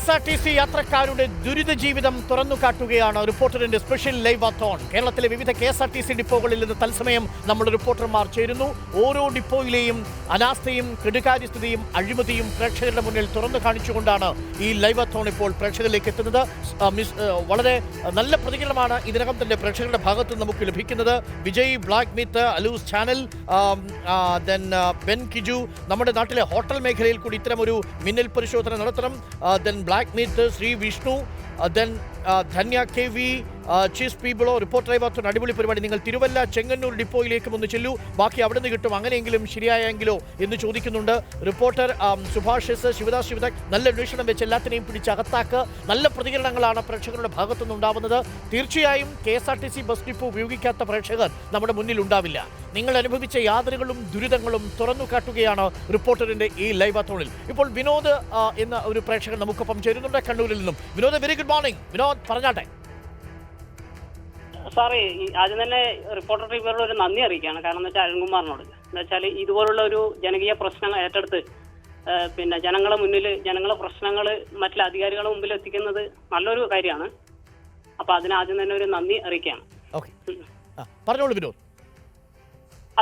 KSRTC യാത്രക്കാരുടെ ദുരിത ജീവിതം തുറന്നു കാട്ടുകയാണ് റിപ്പോർട്ടറിന്റെ സ്പെഷ്യൽ ലൈവ് അത്തോൺ. കേരളത്തിലെ വിവിധ KSRTC ഡിപ്പോകളിൽ നിന്ന് തത്സമയം നമ്മുടെ റിപ്പോർട്ടർമാർ ചേരുന്നു. ഓരോ ഡിപ്പോയിലെയും അനാസ്ഥയും കെടുകാര്യസ്ഥതയും അഴിമതിയും പ്രേക്ഷകരുടെ മുന്നിൽ തുറന്നു കാണിച്ചുകൊണ്ടാണ് ഈ ലൈവ് അത്തോൺ ഇപ്പോൾ പ്രേക്ഷകരിലേക്ക് എത്തുന്നത്. വളരെ നല്ല പ്രതികരണമാണ് ഇതിനകം തന്നെ പ്രേക്ഷകരുടെ ഭാഗത്ത് നമുക്ക് ലഭിക്കുന്നത്. Vijay, black Meeth, അലൂസ് channel, Ben കിജു, നമ്മുടെ നാട്ടിലെ ഹോട്ടൽ മേഖലയിൽ കൂടി ഇത്തരം ഒരു മിന്നൽ പരിശോധന നടത്തണം. ബ്ലാക്ക് മീത്ത്, ശ്രീ വിഷ്ണു, ധന്യ KV, ചീസ് പീബിളോ, റിപ്പോർട്ടർ ലൈവ് അടിപൊളി പരിപാടി. നിങ്ങൾ തിരുവല്ല ചെങ്ങന്നൂർ ഡിപ്പോയിലേക്കും ഒന്ന് ചെല്ലൂ, ബാക്കി അവിടെ നിന്ന് കിട്ടും, അങ്ങനെയെങ്കിലും ശരിയായെങ്കിലോ എന്ന് ചോദിക്കുന്നുണ്ട് റിപ്പോർട്ടർ സുഭാഷ് എസ്. ശിവദാസ് നല്ല അന്വേഷണം വെച്ച് എല്ലാത്തിനെയും പിടിച്ച് അകത്താക്ക്. നല്ല പ്രതികരണങ്ങളാണ് പ്രേക്ഷകരുടെ ഭാഗത്തുനിന്നുണ്ടാവുന്നത്. തീർച്ചയായും KSRTC ബസ് ഡിപ്പോ ഉപയോഗിക്കാത്ത പ്രേക്ഷകർ നമ്മുടെ മുന്നിൽ ഉണ്ടാവില്ല. നിങ്ങൾ അനുഭവിച്ച യാതനകളും ദുരിതങ്ങളും തുറന്നു കാട്ടുകയാണ് റിപ്പോർട്ടറിന്റെ ഈ ലൈവ് അത്തോണിൽ. ഇപ്പോൾ വിനോദ് എന്ന ഒരു പ്രേക്ഷകൻ നമുക്കൊപ്പം ചേരുന്നുണ്ട് കണ്ണൂരിൽ നിന്നും. Vinod, very good morning. Vinod, പറഞ്ഞാട്ടെ. സാറേ, ആദ്യം തന്നെ റിപ്പോർട്ടർ ടീമിനോട് ഒരു നന്ദി അറിയിക്കുകയാണ്. കാരണം എന്ന് വെച്ചാൽ അരുൺകുമാറിനോട് എന്ന് വെച്ചാൽ ഇതുപോലുള്ള ഒരു ജനകീയ പ്രശ്നങ്ങൾ ഏറ്റെടുത്ത് ജനങ്ങളെ മുന്നിൽ ജനങ്ങളെ പ്രശ്നങ്ങൾ മറ്റുള്ള അധികാരികളുടെ മുമ്പിൽ എത്തിക്കുന്നത് നല്ലൊരു കാര്യമാണ്. അപ്പൊ അതിന് ആദ്യം തന്നെ ഒരു നന്ദി അറിയിക്കുകയാണ്. പറഞ്ഞോളൂ വിനോദ്.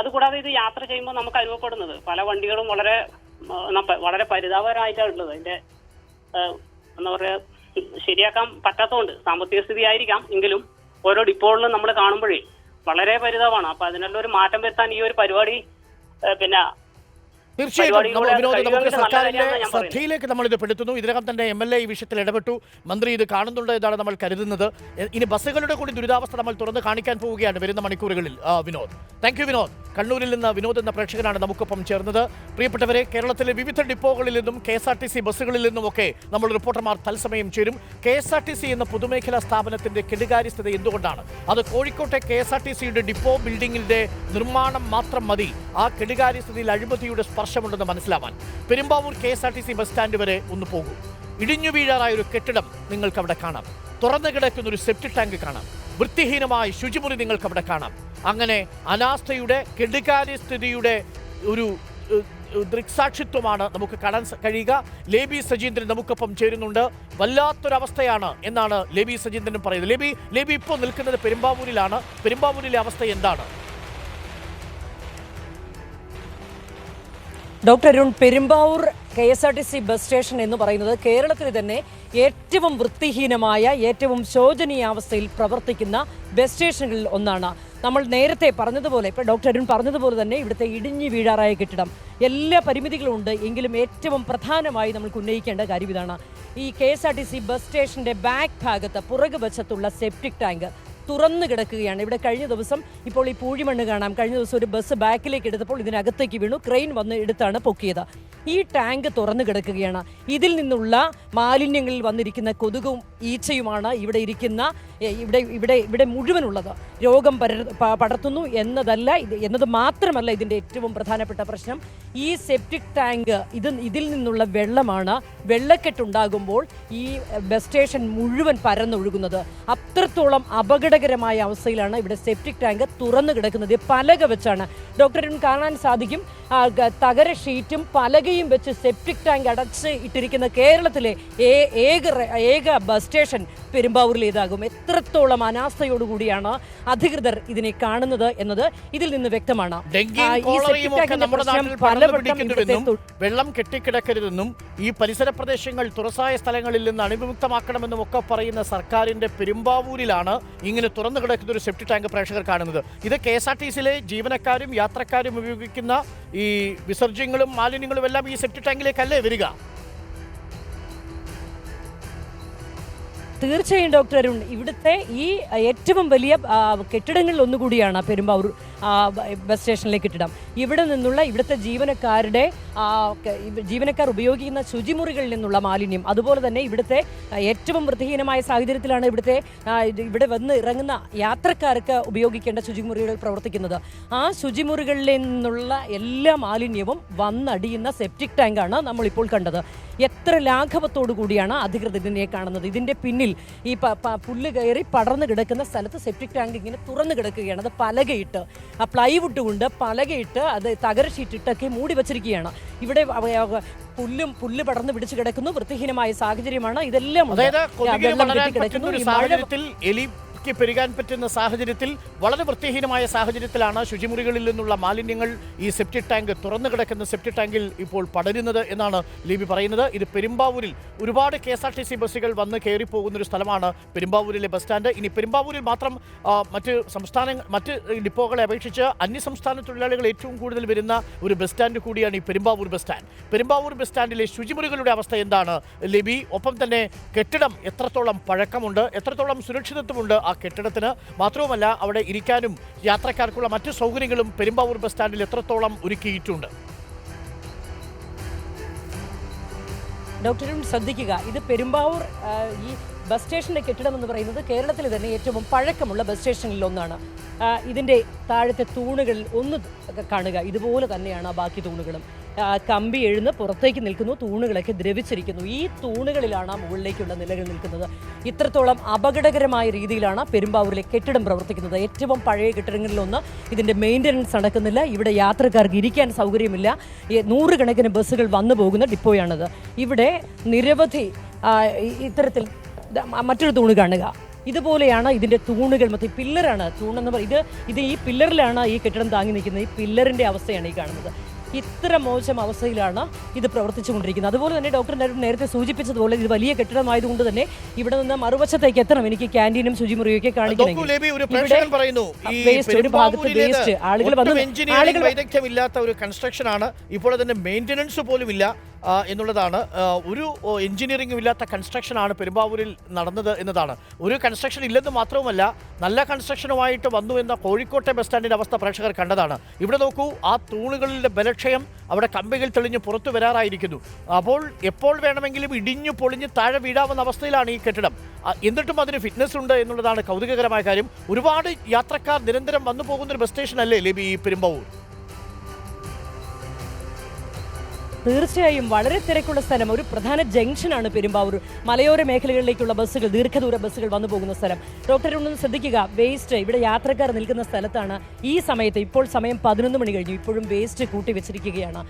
അതുകൂടാതെ ഇത് യാത്ര ചെയ്യുമ്പോൾ നമുക്ക് അനുഭവപ്പെടുന്നത് പല വണ്ടികളും വളരെ പരിതാപകരമായിട്ടാണ് ഉള്ളത്. അതിന്റെ എന്താ പറയാ, ശരിയാക്കാൻ പറ്റാത്തതുകൊണ്ട് സാമ്പത്തിക സ്ഥിതി ആയിരിക്കാം, എങ്കിലും ഓരോ ഡിപ്പോകളിലും നമ്മൾ കാണുമ്പോഴേ വളരെ പരിതാപമാണ്. അപ്പൊ അതിനെല്ലാം ഒരു മാറ്റം വരുത്താൻ ഈ ഒരു പരിപാടി തീർച്ചയായിട്ടും വിനോദ്, നമുക്ക് സർക്കാരിന്റെ ശ്രദ്ധയിലേക്ക് നമ്മൾ ഇത് പെടുത്തുന്നു. ഇതിനകം തന്നെ MLA ഈ വിഷയത്തിൽ ഇടപെട്ടു. മന്ത്രി ഇത് കാണുന്നുണ്ട് എന്നാണ് നമ്മൾ കരുതുന്നത്. ഇനി ബസ്സുകളുടെ കൂടി ദുരിതാവസ്ഥ നമ്മൾ തുറന്ന് കാണിക്കാൻ പോവുകയാണ് വരുന്ന മണിക്കൂറുകളിൽ. Vinod, thank you Vinod. കണ്ണൂരിൽ നിന്ന് വിനോദ് എന്ന പ്രേക്ഷകനാണ് നമുക്കൊപ്പം ചേർന്നത്. പ്രിയപ്പെട്ടവരെ, കേരളത്തിലെ വിവിധ ഡിപ്പോകളിൽ നിന്നും KSRTC ബസ്സുകളിൽ നിന്നുമൊക്കെ നമ്മൾ റിപ്പോർട്ടർമാർ തത്സമയം ചേരും. KSRTC എന്ന പൊതുമേഖലാ സ്ഥാപനത്തിന്റെ കെടുകാര്യസ്ഥത എന്തുകൊണ്ടാണ്? അത് കോഴിക്കോട്ടെ KSRTCയുടെ ഡിപ്പോ ബിൽഡിംഗിന്റെ നിർമ്മാണം മാത്രം മതി ആ കെടുകാര്യസ്ഥതയിൽ അഴിമതിയുടെ സ്പർശമുണ്ടെന്ന് മനസ്സിലാവാൻ. പെരുമ്പാവൂർ KSRTC ബസ് സ്റ്റാൻഡ് വരെ ഒന്ന് പോകൂ. ഇടിഞ്ഞു വീഴാറായ ഒരു കെട്ടിടം നിങ്ങൾക്ക് അവിടെ കാണാം. തുറന്നു കിടക്കുന്ന ഒരു സെപ്റ്റിക് ടാങ്ക് കാണാം. വൃത്തിഹീനമായ ശുചിമുറി നിങ്ങൾക്ക് അവിടെ കാണാം. അങ്ങനെ അനാസ്ഥയുടെ കെടുകാര്യസ്ഥിതിയുടെ ഒരു ദൃക്സാക്ഷിത്വമാണ് നമുക്ക് കാണാൻ കഴിയുക. ലേബി സജീന്ദ്രൻ നമുക്കൊപ്പം ചേരുന്നുണ്ട്. വല്ലാത്തൊരവസ്ഥയാണ് എന്നാണ് ലേബി സജീന്ദ്രൻ പറയുന്നത്. ലേബി ഇപ്പോൾ നിൽക്കുന്നത് പെരുമ്പാവൂരിലാണ്. പെരുമ്പാവൂരിലെ അവസ്ഥ എന്താണ്? Doctor Arun, Perumbavoor KSRTC bus station എന്ന് പറയുന്നത് കേരളത്തിൽ തന്നെ ഏറ്റവും വൃത്തിഹീനമായ, ഏറ്റവും ശോചനീയാവസ്ഥയിൽ പ്രവർത്തിക്കുന്ന ബസ് സ്റ്റേഷനുകളിൽ ഒന്നാണ്. നമ്മൾ നേരത്തെ പറഞ്ഞതുപോലെ, ഇപ്പോൾ ഡോക്ടർ അരുൺ പറഞ്ഞതുപോലെ തന്നെ ഇവിടുത്തെ ഇടിഞ്ഞു വീഴാറായ കെട്ടിടം എല്ലാ പരിമിതികളും ഉണ്ട്. എങ്കിലും ഏറ്റവും പ്രധാനമായി നമുക്ക് ഉന്നയിക്കേണ്ട കാര്യം ഇതാണ്. ഈ KSRTC ബസ് സ്റ്റേഷൻ്റെ ബാക്ക് ഭാഗത്ത് പുറകു വശത്തുള്ള സെപ്റ്റിക് ടാങ്ക് തുറന്നു കിടക്കുകയാണ്. ഇവിടെ കഴിഞ്ഞ ദിവസം ഇപ്പോൾ ഈ പൂഴിമണ്ണ് കാണാം. കഴിഞ്ഞ ദിവസം ഒരു ബസ് ബാക്കിലേക്ക് എടുത്തപ്പോൾ ഇതിനകത്തേക്ക് വീണു. ക്രെയിൻ വന്ന് എടുത്താണ് പൊക്കിയത്. ഈ ടാങ്ക് തുറന്നു കിടക്കുകയാണ്. ഇതിൽ നിന്നുള്ള മാലിന്യങ്ങളിൽ വന്നിരിക്കുന്ന കൊതുകും ഈച്ചയുമാണ് ഇവിടെ മുഴുവനുള്ളത്. രോഗം പടർത്തുന്നു എന്നത് മാത്രമല്ല ഇതിൻ്റെ ഏറ്റവും പ്രധാനപ്പെട്ട പ്രശ്നം. ഈ സെപ്റ്റിക് ടാങ്ക് ഇതിൽ നിന്നുള്ള വെള്ളമാണ് വെള്ളക്കെട്ടുണ്ടാകുമ്പോൾ ഈ ബസ് സ്റ്റേഷൻ മുഴുവൻ പരന്നൊഴുകുന്നത്. അത്രത്തോളം അപകടകരമായ അവസ്ഥയിലാണ് ഇവിടെ സെപ്റ്റിക് ടാങ്ക് തുറന്നു കിടക്കുന്നത്. പലക വെച്ചാണ് ഡോക്ടറിന് കാണാൻ സാധിക്കും. തകര ഷീറ്റും പലകയും വെച്ച് സെപ്റ്റിക് ടാങ്ക് അടച്ച് ഇട്ടിരിക്കുന്ന കേരളത്തിലെ ഏക ബസ് സ്റ്റേഷൻ പെരുമ്പാവൂരിലേതാകും. എത്രത്തോളം അനാസ്ഥയോടുകൂടിയാണ് അധികൃതർ ഇതിനെ കാണുന്നത് എന്നത് ഇതിൽ നിന്ന് വ്യക്തമാണ്. വെള്ളം കെട്ടിക്കിടക്കരുതെന്നും ഈ പരിസര പ്രദേശങ്ങൾ തുറസായ സ്ഥലങ്ങളിൽ നിന്ന് അണുവിമുക്തമാക്കണമെന്നും ഒക്കെ പറയുന്ന സർക്കാരിന്റെ പെരുമ്പാവൂരിലാണ് ഇങ്ങനെ തുറന്നു കിടക്കുന്ന ഒരു സെപ്റ്റിക് ടാങ്ക് പ്രേക്ഷകർ കാണുന്നത്. ഇത് KSRTCയിലെ ജീവനക്കാരും യാത്രക്കാരും ഉപയോഗിക്കുന്ന ഈ വിസർജ്യങ്ങളും മാലിന്യങ്ങളും എല്ലാം ഈ സെപ്റ്റിക് ടാങ്കിലേക്കല്ലേ വരിക? തീർച്ചയായും ഡോക്ടർ അരുൺ, ഇവിടുത്തെ ഈ ഏറ്റവും വലിയ കെട്ടിടങ്ങളിൽ ഒന്നുകൂടിയാണ് പെരുമ്പാവൂർ ബസ് സ്റ്റേഷനിലെ കെട്ടിടം. ഇവിടെ നിന്നുള്ള ഇവിടുത്തെ ജീവനക്കാർ ഉപയോഗിക്കുന്ന ശുചിമുറികളിൽ നിന്നുള്ള മാലിന്യം, അതുപോലെ തന്നെ ഇവിടുത്തെ ഏറ്റവും വൃത്തിഹീനമായ സാഹചര്യത്തിലാണ് ഇവിടെ വന്ന് ഇറങ്ങുന്ന യാത്രക്കാർക്ക് ഉപയോഗിക്കേണ്ട ശുചിമുറികൾ പ്രവർത്തിക്കുന്നത്. ആ ശുചിമുറികളിൽ നിന്നുള്ള എല്ലാ മാലിന്യവും വന്നടിയുന്ന സെപ്റ്റിക് ടാങ്കാണ് നമ്മളിപ്പോൾ കണ്ടത്. എത്ര ലാഘവത്തോടു കൂടിയാണ് അധികൃതർ ഇതിനെ കാണുന്നത്. ഇതിൻ്റെ പിന്നിൽ ഉള്ളിൽ ഈ പുല്ല് കയറി പടർന്നു കിടക്കുന്ന സ്ഥലത്ത് സെപ്റ്റിക് ടാങ്ക് ഇങ്ങനെ തുറന്നു കിടക്കുകയാണ്. അത് പലകയിട്ട്, ആ പ്ലൈവുഡ് കൊണ്ട് പലകയിട്ട് അത് തകര ഷീറ്റിട്ടൊക്കെ മൂടി വച്ചിരിക്കുകയാണ്. ഇവിടെ പുല്ല് പടർന്ന് പിടിച്ചു കിടക്കുന്നു. വൃത്തിഹീനമായ സാഹചര്യമാണ്. ഇതെല്ലാം പെരുകാൻ പറ്റുന്ന സാഹചര്യത്തിൽ, വളരെ വൃത്തിഹീനമായ സാഹചര്യത്തിലാണ് ശുചിമുറികളിൽ നിന്നുള്ള മാലിന്യങ്ങൾ ഈ സെപ്റ്റിക് ടാങ്ക്, തുറന്നു കിടക്കുന്ന സെപ്റ്റിക് ടാങ്കിൽ ഇപ്പോൾ പടരുന്നത് എന്നാണ് ലിബി പറയുന്നത്. ഇത് പെരുമ്പാവൂരിൽ ഒരുപാട് KSRTC ബസ്സുകൾ വന്ന് കയറിപ്പോകുന്നൊരു സ്ഥലമാണ് പെരുമ്പാവൂരിലെ ബസ് സ്റ്റാൻഡ്. ഇനി പെരുമ്പാവൂരിൽ മാത്രം മറ്റ് ഡിപ്പോകളെ അപേക്ഷിച്ച് അന്യസംസ്ഥാന തൊഴിലാളികൾ ഏറ്റവും കൂടുതൽ വരുന്ന ഒരു ബസ് സ്റ്റാൻഡ് കൂടിയാണ് ഈ Perumbavoor bus stand. Perumbavoor bus സ്റ്റാൻഡിലെ ശുചിമുറികളുടെ അവസ്ഥ എന്താണ് ലിബി? ഒപ്പം തന്നെ കെട്ടിടം എത്രത്തോളം പഴക്കമുണ്ട്, എത്രത്തോളം സുരക്ഷിതത്വമുണ്ട് ആ കെട്ടിടത്തിന്? മാത്രവുമല്ല, അവിടെ ഇരിക്കാനും യാത്രക്കാർക്കുള്ള മറ്റു സൗകര്യങ്ങളും പെരുമ്പാവൂർ ബസ് സ്റ്റാൻഡിൽ എത്രത്തോളം ഒരുക്കിയിട്ടുണ്ട്? ഡോക്ടറും ശ്രദ്ധിക്കുക, ഇത് പെരുമ്പാവൂർ ഈ ബസ് സ്റ്റേഷൻ്റെ കെട്ടിടം എന്ന് പറയുന്നത് കേരളത്തിൽ തന്നെ ഏറ്റവും പഴക്കമുള്ള ബസ് സ്റ്റേഷനിൽ ഒന്നാണ്. ഇതിൻ്റെ താഴത്തെ തൂണുകൾ ഒന്ന് കാണുക, ഇതുപോലെ തന്നെയാണ് ബാക്കി തൂണുകളും. കമ്പി എഴുന്ന് പുറത്തേക്ക് നിൽക്കുന്നു, തൂണുകളൊക്കെ ദ്രവിച്ചിരിക്കുന്നു. ഈ തൂണുകളിലാണ് മുകളിലേക്കുള്ള നിലകൾ നിൽക്കുന്നത്. ഇത്രത്തോളം അപകടകരമായ രീതിയിലാണ് പെരുമ്പാവൂരിലെ കെട്ടിടം പ്രവർത്തിക്കുന്നത്. ഏറ്റവും പഴയ കെട്ടിടങ്ങളിലൊന്ന്. ഇതിൻ്റെ മെയിൻ്റനൻസ് നടക്കുന്നില്ല. ഇവിടെ യാത്രക്കാർക്ക് ഇരിക്കാൻ സൗകര്യമില്ല. നൂറുകണക്കിന് ബസ്സുകൾ വന്നു പോകുന്ന ഡിപ്പോയാണിത്. ഇവിടെ നിരവധി ഇത്തരത്തിൽ മറ്റൊരു തൂണ് കാണുക, ഇതുപോലെയാണ് ഇതിൻ്റെ തൂണുകൾ. മറ്റേ പില്ലറാണ് തൂണെന്ന് പറയുന്നത്. ഇത് ഈ പില്ലറിലാണ് ഈ കെട്ടിടം താങ്ങി നിൽക്കുന്നത്. ഈ പില്ലറിൻ്റെ അവസ്ഥയാണ് ഈ കാണുന്നത്. ഇത്ര മോശം അവസ്ഥയിലാണ് ഇത് പ്രവർത്തിച്ചുകൊണ്ടിരിക്കുന്നത്. അതുപോലെ തന്നെ ഡോക്ടർ നേരത്തെ സൂചിപ്പിച്ചതുപോലെ ഇത് വലിയ കെട്ടിടമായതുകൊണ്ട് തന്നെ ഇവിടെ നിന്ന് മറുവശത്തേക്ക് എത്തണം. എനിക്ക് ക്യാൻറ്റീനും ശുചിമുറിയൊക്കെ കാണിക്കണമെങ്കിൽ ഒരു ഭാഗത്ത് വേസ്റ്റ് ആളുകൾ വൈദഗ്ധ്യമില്ലാത്ത ഒരു കൺസ്ട്രക്ഷൻ ആണ്. ഇപ്പോൾ അതിന്റെ മെയിൻ്റനൻസ് പോലും ഇല്ല എന്നുള്ളതാണ്. ഒരു എഞ്ചിനീയറിംഗും ഇല്ലാത്ത കൺസ്ട്രക്ഷനാണ് പെരുമ്പാവൂരിൽ നടന്നത് എന്നതാണ്. ഒരു കൺസ്ട്രക്ഷൻ ഇല്ലെന്ന് മാത്രവുമല്ല, നല്ല കൺസ്ട്രക്ഷനുമായിട്ട് വന്നു എന്ന കോഴിക്കോട്ടെ ബസ് സ്റ്റാൻഡിൻ്റെ അവസ്ഥ പ്രേക്ഷകർ കണ്ടതാണ്. ഇവിടെ നോക്കൂ, ആ തൂണുകളിലെ ബലക്ഷയം, അവിടെ കമ്പികൾ തെളിഞ്ഞ് പുറത്തു വരാറായിരിക്കുന്നു. അപ്പോൾ എപ്പോൾ വേണമെങ്കിലും ഇടിഞ്ഞു പൊളിഞ്ഞ് താഴെ വീഴാവുന്ന അവസ്ഥയിലാണ് ഈ കെട്ടിടം. എന്നിട്ടും അതിന് ഫിറ്റ്നസ് ഉണ്ട് എന്നുള്ളതാണ് കൗതുകകരമായ കാര്യം. ഒരുപാട് യാത്രക്കാർ നിരന്തരം വന്നു പോകുന്നൊരു ബസ് സ്റ്റേഷൻ അല്ലേ ലിബി ഈ പെരുമ്പാവൂർ? തീർച്ചയായും വളരെ തിരക്കുള്ള സ്ഥലം, ഒരു പ്രധാന ജംഗ്ഷനാണ് പെരുമ്പാവൂർ. മലയോര മേഖലകളിലേക്കുള്ള ബസ്സുകൾ, ദീർഘദൂര ബസ്സുകൾ വന്നു പോകുന്ന സ്ഥലം. ഡോക്ടർ ഒന്ന് ശ്രദ്ധിക്കുക, വേസ്റ്റ് ഇവിടെ യാത്രക്കാർ നിൽക്കുന്ന സ്ഥലത്താണ് ഈ സമയത്ത്. ഇപ്പോൾ സമയം 11 മണി കഴിഞ്ഞു, ഇപ്പോഴും വേസ്റ്റ് കൂട്ടി വെച്ചിരിക്കുകയാണ്.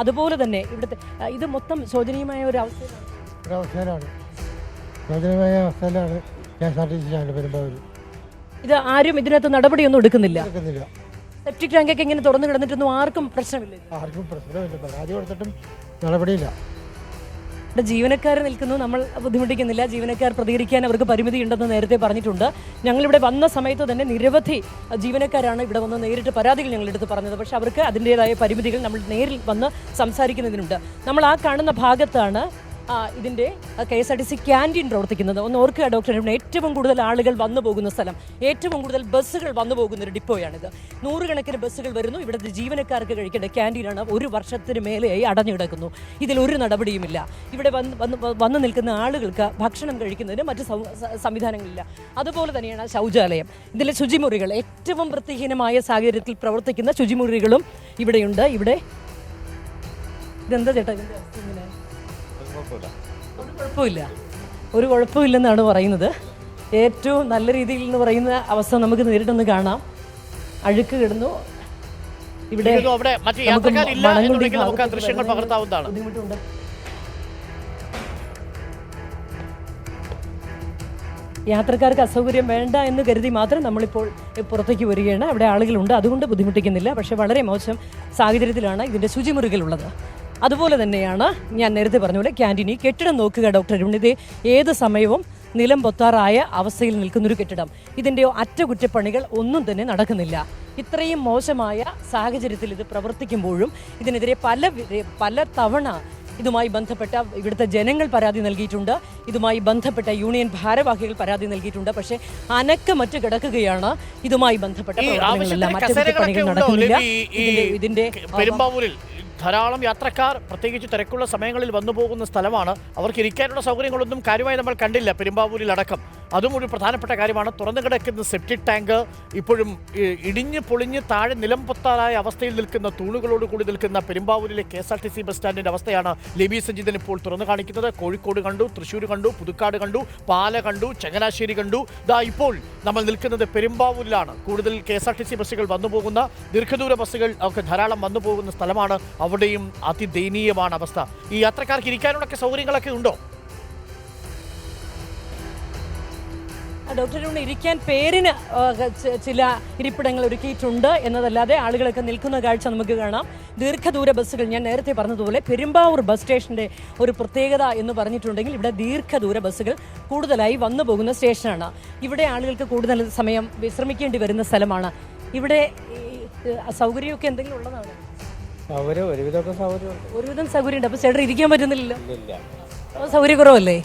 അതുപോലെ തന്നെ ഇവിടുത്തെ ഇത് മൊത്തം ശോചനീയമായ ഒരു അവസ്ഥയിലാണ്. ഇത് ആരും ഇതിനകത്ത് നടപടിയൊന്നും എടുക്കുന്നില്ല. സെപ്റ്റിക് ടാങ്കൊക്കെ ഇങ്ങനെ തുറന്നു കിടന്നിട്ടൊന്നും ആർക്കും പ്രശ്നമില്ല. നടപടിയില്ല. ഇവിടെ ജീവനക്കാർ നിൽക്കുന്നു, നമ്മൾ ബുദ്ധിമുട്ടിക്കുന്നില്ല. ജീവനക്കാർ പ്രതികരിക്കാൻ അവർക്ക് പരിമിതി ഉണ്ടെന്ന് നേരത്തെ പറഞ്ഞിട്ടുണ്ട്. ഞങ്ങളിവിടെ വന്ന സമയത്ത് തന്നെ നിരവധി ജീവനക്കാരാണ് ഇവിടെ വന്ന് നേരിട്ട് പരാതികൾ ഞങ്ങളെടുത്ത് പറഞ്ഞത്. പക്ഷേ അവർക്ക് അതിൻ്റേതായ പരിമിതികൾ നമ്മൾ നേരിൽ വന്ന് സംസാരിക്കുന്നതിനുണ്ട്. നമ്മൾ ആ കാണുന്ന ഭാഗത്താണ് ഇതിൻ്റെ KSRTC ക്യാൻറ്റീൻ പ്രവർത്തിക്കുന്നത്. ഒന്ന് ഓർക്കുക ഡോക്ടർ, ഏറ്റവും കൂടുതൽ ആളുകൾ വന്നു പോകുന്ന സ്ഥലം, ഏറ്റവും കൂടുതൽ ബസ്സുകൾ വന്നു പോകുന്നൊരു ഡിപ്പോയാണിത്. നൂറുകണക്കിന് ബസ്സുകൾ വരുന്നു. ഇവിടുത്തെ ജീവനക്കാർക്ക് കഴിക്കേണ്ട ക്യാൻറ്റീനാണ് 1 വർഷത്തിന് മേലെയായി അടഞ്ഞു കിടക്കുന്നു. ഇതിലൊരു നടപടിയുമില്ല. ഇവിടെ വന്ന് നിൽക്കുന്ന ആളുകൾക്ക് ഭക്ഷണം കഴിക്കുന്നതിന് മറ്റ് സംവിധാനങ്ങളില്ല. അതുപോലെ തന്നെയാണ് ശൗചാലയം. ഇതിലെ ശുചിമുറികൾ, ഏറ്റവും വൃത്തിഹീനമായ സാഹചര്യത്തിൽ പ്രവർത്തിക്കുന്ന ശുചിമുറികളും ഇവിടെയുണ്ട്. ഇവിടെ ഇതെന്താ ചേട്ടാ ഇതിൻ്റെ ഇങ്ങനെ? ഒരു കുഴപ്പമില്ലെന്നാണ് പറയുന്നത്. ഏറ്റവും നല്ല രീതിയിൽ എന്ന് പറയുന്ന അവസ്ഥ നമുക്ക് നേരിട്ടൊന്ന് കാണാം. അഴുക്ക് കിടന്നു. ഇവിടെ ബുദ്ധിമുട്ടുണ്ട്. യാത്രക്കാർക്ക് അസൗകര്യം വേണ്ട എന്ന് കരുതി മാത്രം നമ്മളിപ്പോൾ പുറത്തേക്ക് വരികയാണ്. അവിടെ ആളുകളുണ്ട്, അതുകൊണ്ട് ബുദ്ധിമുട്ടിക്കുന്നില്ല. പക്ഷേ വളരെ മോശം സാഹചര്യത്തിലാണ് ഇതിൻ്റെ ശുചിമുറികളുള്ളത്. അതുപോലെ തന്നെയാണ് ഞാൻ നേരത്തെ പറഞ്ഞ പോലെ ക്യാൻറ്റീൻ. ഈ കെട്ടിടം നോക്കുക ഡോക്ടർ, ഇത് ഏത് സമയവും നിലം പൊത്താറായ അവസ്ഥയിൽ നിൽക്കുന്നൊരു കെട്ടിടം. ഇതിൻ്റെ അറ്റകുറ്റപ്പണികൾ ഒന്നും തന്നെ നടക്കുന്നില്ല. ഇത്രയും മോശമായ സാഹചര്യത്തിൽ ഇത് പ്രവർത്തിക്കുമ്പോഴും ഇതിനെതിരെ പല തവണ ഇതുമായി ബന്ധപ്പെട്ട ഇവിടുത്തെ ജനങ്ങൾ പരാതി നൽകിയിട്ടുണ്ട്. ഇതുമായി ബന്ധപ്പെട്ട യൂണിയൻ ഭാരവാഹികൾ പരാതി നൽകിയിട്ടുണ്ട്. പക്ഷേ അനക്കമറ്റ് കിടക്കുകയാണ് ഇതുമായി ബന്ധപ്പെട്ട പ്രവർത്തനങ്ങളെല്ലാം. അറ്റകുറ്റപ്പണികൾ നടക്കുന്നില്ല. ഇതിന്റെ പെരുമ്പാവൂരിൽ ധാരാളം യാത്രക്കാർ പ്രത്യേകിച്ച് തിരക്കുള്ള സമയങ്ങളിൽ വന്നു പോകുന്ന സ്ഥലമാണ്. അവർക്ക് ഇരിക്കാനുള്ള സൗകര്യങ്ങളൊന്നും കാര്യമായി നമ്മൾ കണ്ടില്ല പെരുമ്പാവൂരിലടക്കം. അതും ഒരു പ്രധാനപ്പെട്ട കാര്യമാണ്. തുറന്നു കിടക്കുന്ന സെപ്റ്റിക് ടാങ്ക്, ഇപ്പോഴും ഇടിഞ്ഞ് പൊളിഞ്ഞ് താഴെ നിലംപൊത്താറായ അവസ്ഥയിൽ നിൽക്കുന്ന തൂണുകളോട് കൂടി നിൽക്കുന്ന പെരുമ്പാവൂരിലെ KSRTC ബസ് സ്റ്റാൻഡിൻ്റെ അവസ്ഥയാണ് ലേബി സഞ്ജിതൻ ഇപ്പോൾ തുറന്നു കാണിക്കുന്നത്. കോഴിക്കോട് കണ്ടു, തൃശ്ശൂർ കണ്ടു, പുതുക്കാട് കണ്ടു, പാല കണ്ടു, ചങ്ങനാശ്ശേരി കണ്ടു. ഇപ്പോൾ നമ്മൾ നിൽക്കുന്നത് പെരുമ്പാവൂരിലാണ്. കൂടുതൽ KSRTC ബസ്സുകൾ വന്നു പോകുന്ന, ദീർഘദൂര ബസ്സുകൾ ഒക്കെ ധാരാളം വന്നു പോകുന്ന സ്ഥലമാണ്. അവിടെയും അതിദയനീയമാണ് അവസ്ഥ. ഈ യാത്രക്കാർക്ക് ഇരിക്കാനുള്ള സൗകര്യങ്ങളൊക്കെ ഉണ്ടോ? ഡോക്ടർ ഇരിക്കാൻ പേരിന് ചില ഇരിപ്പിടങ്ങൾ ഒരുക്കിയിട്ടുണ്ട് എന്നതല്ലാതെ ആളുകളൊക്കെ നിൽക്കുന്ന കാഴ്ച നമുക്ക് കാണാം. ദീർഘദൂര ബസ്സുകൾ, ഞാൻ നേരത്തെ പറഞ്ഞതുപോലെ പെരുമ്പാവൂർ ബസ് സ്റ്റേഷൻ്റെ ഒരു പ്രത്യേകത എന്ന് പറഞ്ഞിട്ടുണ്ടെങ്കിൽ ഇവിടെ ദീർഘദൂര ബസ്സുകൾ കൂടുതലായി വന്നു പോകുന്ന സ്റ്റേഷനാണ്. ഇവിടെ ആളുകൾക്ക് കൂടുതൽ സമയം വിശ്രമിക്കേണ്ടി വരുന്ന സ്ഥലമാണ്. ഇവിടെ സൗകര്യമൊക്കെ എന്തെങ്കിലും ഉള്ളതാണ്? ഒരുവിധം സൗകര്യമുണ്ട്. അപ്പോൾ ചേട്ടൻ ഇരിക്കാൻ പറ്റുന്നില്ലല്ലോ, സൗകര്യക്കുറവല്ലേ?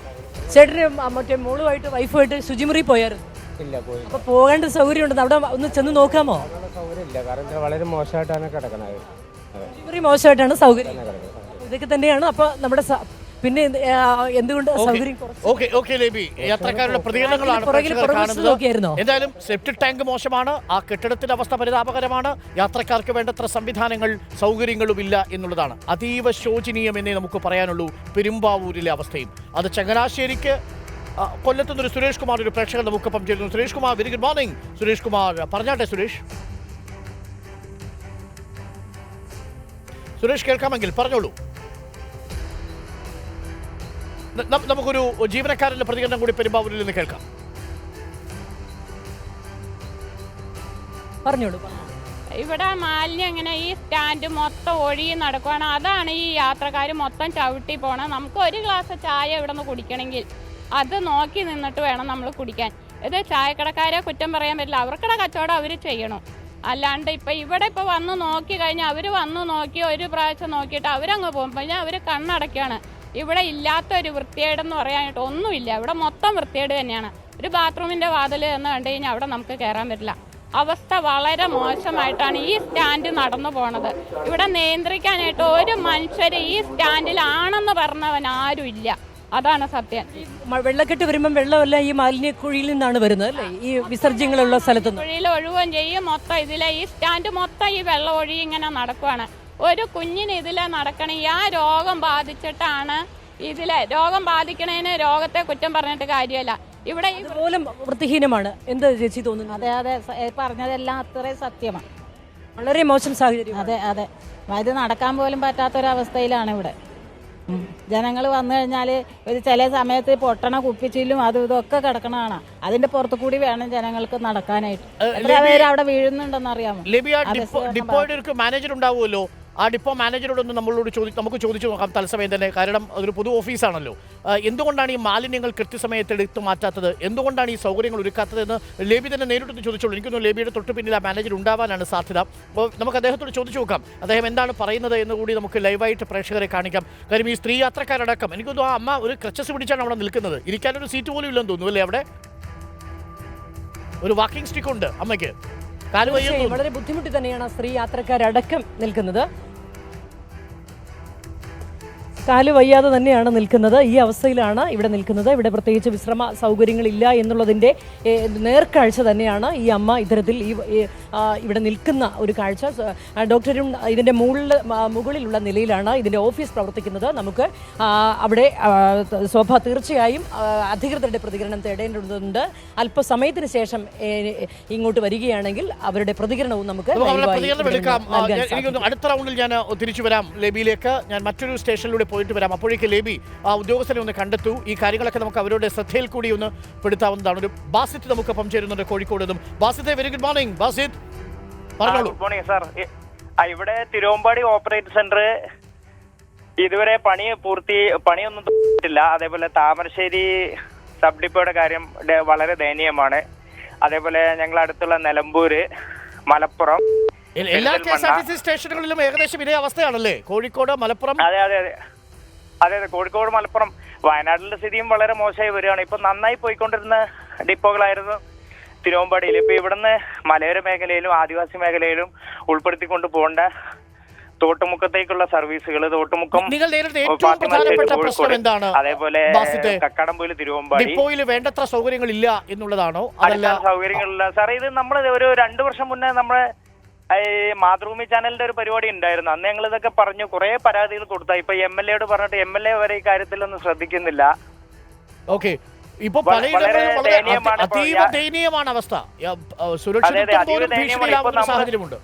ചേട്ടന് മറ്റേ മോളുമായിട്ട് വൈഫുമായിട്ട് ശുചിമുറി പോയായിരുന്നു? അപ്പൊ പോകേണ്ട സൗകര്യം ഉണ്ട്, അവിടെ ഒന്ന് ചെന്ന് നോക്കാമോ? വളരെ മോശമായിട്ടാണ് കിടക്കുന്നത്. ശുചിമുറി മോശമായിട്ടാണ് സൗകര്യം, ഇതൊക്കെ തന്നെയാണ്. അപ്പൊ നമ്മുടെ പിന്നെ എന്തുകൊണ്ട് സൗകര്യം? ഓക്കെ ലേബി, യാത്രക്കാരുടെ പ്രതികരണങ്ങളാണ് കാണുന്നത്. എന്തായാലും സെപ്റ്റിക് ടാങ്ക് മോശമാണ്, ആ കെട്ടിടത്തിന്റെ അവസ്ഥ പരിതാപകരമാണ്, യാത്രക്കാർക്ക് വേണ്ടത്ര സംവിധാനങ്ങൾ സൗകര്യങ്ങളുമില്ല എന്നുള്ളതാണ്. അതീവ ശോചനീയം എന്നേ നമുക്ക് പറയാനുള്ളൂ പെരുമ്പാവൂരിലെ അവസ്ഥയും. അത് ചങ്ങനാശ്ശേരിക്ക് കൊല്ലത്തുനിന്നൊരു സുരേഷ് കുമാർ ഒരു പ്രേക്ഷകൻ നമുക്കൊപ്പം ചേരുന്നു. Suresh Kumar, very good morning. Suresh Kumar പറഞ്ഞാട്ടെ. സുരേഷ് കേൾക്കാമെങ്കിൽ പറഞ്ഞോളൂ. നമുക്കൊരു ജീവനക്കാരന്റെ പ്രതികരണം കൂടി പെരുമ്പാവൂരിൽ നിന്ന് കേൾക്കാം. പറഞ്ഞോളൂ. ഇവിടെ മാലിന്യം ഇങ്ങനെ ഈ സ്റ്റാൻഡ് മൊത്തം ഒഴുകി നടക്കുവാണ്. അതാണ് ഈ യാത്രക്കാർ മൊത്തം ചവിട്ടി പോണം. നമുക്ക് ഒരു ഗ്ലാസ് ചായ ഇവിടെ നിന്ന് കുടിക്കണമെങ്കിൽ അത് നോക്കി നിന്നിട്ട് വേണം നമ്മൾ കുടിക്കാൻ. ഇത് ചായക്കടക്കാരെ കുറ്റം പറയാൻ പറ്റില്ല, അവർക്കുടെ കച്ചവടം അവർ ചെയ്യണം. അല്ലാണ്ട് ഇവിടെ വന്ന് നോക്കി കഴിഞ്ഞാൽ അവർ വന്ന് നോക്കി ഒരു പ്രാവശ്യം നോക്കിയിട്ട് അവരങ്ങ് പോകും. പിന്നെ അവർ കണ്ണടയ്ക്കുകയാണ്. ഇവിടെ ഇല്ലാത്തൊരു വൃത്തികേടെന്ന് പറയാനായിട്ട് ഒന്നുമില്ല. ഇവിടെ മൊത്തം വൃത്തികേട് തന്നെയാണ്. ഒരു ബാത്റൂമിൻ്റെ വാതിൽ എന്ന് കണ്ടു കഴിഞ്ഞാൽ അവിടെ നമുക്ക് കയറാൻ പറ്റില്ല. അവസ്ഥ വളരെ മോശമായിട്ടാണ് ഈ സ്റ്റാൻഡ് നടന്നു പോണത്. ഇവിടെ നിയന്ത്രിക്കാനായിട്ട് ഒരു മനുഷ്യർ ഈ സ്റ്റാൻഡിലാണെന്ന് പറഞ്ഞവൻ ആരും ഇല്ല. അതാണ് സത്യം. വെള്ളക്കെട്ട് വരുമ്പോൾ വെള്ളമെല്ലാം ഈ മാലിന്യ കുഴിയിൽ നിന്നാണ് വരുന്നത് അല്ലേ? ഈ വിസർജ്യങ്ങളുള്ള സ്ഥലത്ത് കുഴിയിൽ ഒഴുകുകയും ചെയ്യും. മൊത്തം ഇതിലെ ഈ സ്റ്റാൻഡ് മൊത്തം ഈ വെള്ളം ഒഴുകി ഇങ്ങനെ നടക്കുവാണ്. ഒരു കുഞ്ഞിന് ഇതിലെ നടക്കണമെങ്കിൽ ആ രോഗം ബാധിച്ചിട്ടാണ്. ഇതിലെ രോഗം ബാധിക്കണേന് രോഗത്തെ കുറ്റം പറഞ്ഞിട്ട് കാര്യമല്ല. ഇവിടെ പോലും വൃത്തിഹീനമാണ്. എന്താ ചേച്ചി തോന്നുന്നു? അതെ പറഞ്ഞതെല്ലാം അത്രയും സത്യമാണ്. വളരെ മോശം സാഹചര്യം. അതെ ഇത് നടക്കാൻ പോലും പറ്റാത്തൊരവസ്ഥയിലാണ് ഇവിടെ. ജനങ്ങൾ വന്നു കഴിഞ്ഞാൽ ഒരു ചില സമയത്ത് പൊട്ടണ കുപ്പിച്ചില്ലും അതും ഇതൊക്കെ കിടക്കണതാണ്. അതിന്റെ പുറത്തു കൂടി വേണം ജനങ്ങൾക്ക് നടക്കാനായിട്ട്. എത്ര പേര് അവിടെ വീഴുന്നുണ്ടെന്ന് അറിയാമോ? ഡിപ്പോയുടെ ഒരു മാനേജർ ഉണ്ടാവുമല്ലോ, ആ ഡിപ്പോ മാനേജറോടൊന്ന് നമുക്ക് ചോദിച്ചു നോക്കാം തത്സമയം തന്നെ. കാരണം അതൊരു പൊതു ഓഫീസാണല്ലോ. എന്തുകൊണ്ടാണ് ഈ മാലിന്യങ്ങൾ കൃത്യസമയത്ത് എടുത്തു മാറ്റാത്തത്, എന്തുകൊണ്ടാണ് ഈ സൗകര്യങ്ങൾ ഒരുക്കാത്തതെന്ന് ലേബി തന്നെ നേരിട്ട് ചോദിച്ചോളൂ. എനിക്കൊന്ന് ലേബിയുടെ തൊട്ട് പിന്നിൽ ആ മാനേജർ ഉണ്ടാവാനാണ് സാധ്യത. അപ്പോൾ നമുക്ക് അദ്ദേഹത്തോട് ചോദിച്ചു നോക്കാം അദ്ദേഹം എന്താണ് പറയുന്നത് എന്ന് കൂടി നമുക്ക് ലൈവായിട്ട് പ്രേക്ഷകരെ കാണിക്കാം. കാര്യം ഈ സ്ത്രീ യാത്രക്കാരടക്കം എനിക്കൊന്നും ആ അമ്മ ഒരു ക്രച്ചസ് പിടിച്ചാണ് അവിടെ നിൽക്കുന്നത്. ഇരിക്കാനൊരു സീറ്റ് പോലും ഇല്ലെന്ന് തോന്നുന്നു അല്ലേ? അവിടെ ഒരു വാക്കിംഗ് സ്റ്റിക്ക് ഉണ്ട് അമ്മയ്ക്ക്. വളരെ ബുദ്ധിമുട്ടി തന്നെയാണ് സ്ത്രീ യാത്രക്കാരടക്കം നിൽക്കുന്നത്. കാല് വയ്യാതെ തന്നെയാണ് നിൽക്കുന്നത്. ഈ അവസ്ഥയിലാണ് ഇവിടെ നിൽക്കുന്നത്. ഇവിടെ പ്രത്യേകിച്ച് വിശ്രമ സൗകര്യങ്ങളില്ല എന്നുള്ളതിൻ്റെ നേർക്കാഴ്ച തന്നെയാണ് ഈ അമ്മ ഇത്തരത്തിൽ ഇവിടെ നിൽക്കുന്ന ഒരു കാഴ്ച. ഡോക്ടറും ഇതിൻ്റെ മുകളിലുള്ള നിലയിലാണ് ഇതിൻ്റെ ഓഫീസ് പ്രവർത്തിക്കുന്നത്. നമുക്ക് അവിടെ തീർച്ചയായും അധികൃതരുടെ പ്രതികരണം തേടേണ്ടതുണ്ട്. അല്പസമയത്തിന് ശേഷം ഇങ്ങോട്ട് വരികയാണെങ്കിൽ അവരുടെ പ്രതികരണവും നമുക്ക് അടുത്ത റൗണ്ടിൽ ഞാൻ തിരിച്ചു വരാം ലേബിയിലേക്ക്. ഞാൻ മറ്റൊരു സ്റ്റേഷനിലൂടെ പോയിട്ട് വരാം. അപ്പോഴേക്ക് ലേബി ആ ഉദ്യോഗസ്ഥനെ ഒന്ന് കണ്ടെത്തൂ. ഈ കാര്യങ്ങളൊക്കെ നമുക്ക് അവരുടെ ശ്രദ്ധയിൽ കൂടി ഒന്ന് പെടുത്താവുന്നതാണ്. ഒരു ബാസിത്ത് നമുക്കൊപ്പം ചേരുന്നുണ്ട് കോഴിക്കോട് നിന്നും. ബാസിത്തെ, വെരി ഗുഡ് മോർണിംഗ്. ബാസിത്ത് പറഞ്ഞോളൂ. Good morning sir. ഇവിടെ തിരുവമ്പാടി ഓപ്പറേറ്റ് സെന്റർ ഇതുവരെ പണിയൊന്നും തുടങ്ങിയിട്ടില്ല. അതേപോലെ താമരശ്ശേരി സബ് ഡിപ്പോയുടെ കാര്യം വളരെ ദയനീയമാണ്. അതേപോലെ ഞങ്ങൾ അടുത്തുള്ള നിലമ്പൂര്, മലപ്പുറം, എല്ലാ KSRTC സ്റ്റേഷനുകളിലും ഏകദേശം ഇതേ അവസ്ഥയാണല്ലേ? കോഴിക്കോട്, മലപ്പുറം. അതെ കോഴിക്കോട്, മലപ്പുറം, വയനാട്ടിലെ സ്ഥിതിയും വളരെ മോശമായി വരികയാണ്. ഇപ്പൊ നന്നായി പോയിക്കൊണ്ടിരുന്ന ഡിപ്പോകളായിരുന്നു തിരുവമ്പാടിയിൽ. ഇപ്പൊ ഇവിടുന്ന് മലയോര മേഖലയിലും ആദിവാസി മേഖലയിലും ഉൾപ്പെടുത്തിക്കൊണ്ട് പോകേണ്ട തോട്ടുമുക്കത്തേക്കുള്ള സർവീസുകൾ, തോട്ടുമുക്കം നിങ്ങൾ നേരിടുന്ന ഏറ്റവും പ്രധാനപ്പെട്ട പ്രശ്നം എന്താണ്? അതേപോലെ കക്കാടംപൊയിൽ തിരുവമ്പാടി ഡിപ്പോയിൽ വേണ്ടത്ര സൗകര്യങ്ങളില്ല എന്നുള്ളതാണോ? അതല്ല സൗകര്യങ്ങളില്ല സാറേ. ഇത് നമ്മൾ ഒരു 2 വർഷം മുന്നേ നമ്മളെ മാതൃഭൂമി ചാനലിന്റെ ഒരു പരിപാടി ഉണ്ടായിരുന്നു. അന്ന് ഞങ്ങൾ ഇതൊക്കെ പറഞ്ഞു, കുറെ പരാതികൾ കൊടുത്ത. ഇപ്പൊ MLA പറഞ്ഞിട്ട് MLA വരെ ഈ കാര്യത്തിലൊന്നും ശ്രദ്ധിക്കുന്നില്ല. ഓക്കെ, ഇപ്പൊ പലയിടങ്ങളിലും വളരെ അതീവ ദയനീയമാണ് അവസ്ഥ. സുരക്ഷിതത്വം സാഹചര്യമുണ്ട്.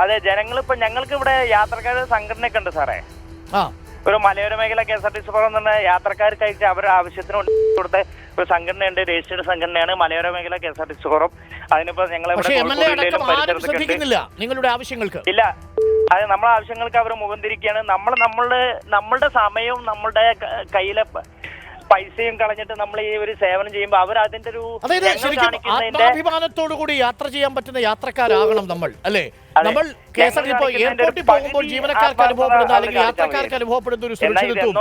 അതെ, ജനങ്ങളിപ്പോ ഞങ്ങൾക്ക് ഇവിടെ യാത്രക്കാരുടെ സംഘടനയൊക്കെ ഉണ്ട് സാറേ. ഒരു മലയോര മേഖല KSRTC ഫോറം എന്ന് പറഞ്ഞാൽ യാത്രക്കാർക്കായിട്ട് അവരുടെ ആവശ്യത്തിന് കൊടുത്ത ഒരു സംഘടനയുണ്ട്, രജിസ്റ്റേർഡ് സംഘടനയാണ് മലയോര മേഖല KSRTC ഫോറം. അതിനിപ്പോ ഞങ്ങളെ നിങ്ങളുടെ ആവശ്യങ്ങൾക്ക് ഇല്ല, അത് നമ്മളെ ആവശ്യങ്ങൾക്ക് അവർ മുഖം തിരിക്കുകയാണ്. നമ്മളുടെ സമയവും നമ്മളുടെ കയ്യിലെ പൈസയും കളഞ്ഞിട്ട് നമ്മൾ ഈ ഒരു സേവനം ചെയ്യുമ്പോൾ അവർ അതിന്റെ ഒരു ആത്മാഭിമാനത്തോടു കൂടി യാത്ര ചെയ്യാൻ പറ്റുന്ന യാത്രക്കാരാകണം നമ്മൾ, അല്ലേ? നമ്മൾ എയർപോർട്ടിൽ പോകുമ്പോൾ ജീവനക്കാർക്ക് അനുഭവപ്പെടുന്ന അല്ലെങ്കിൽ യാത്രക്കാർക്ക് അനുഭവപ്പെടുന്ന ഒരു സുരക്ഷിതത്വം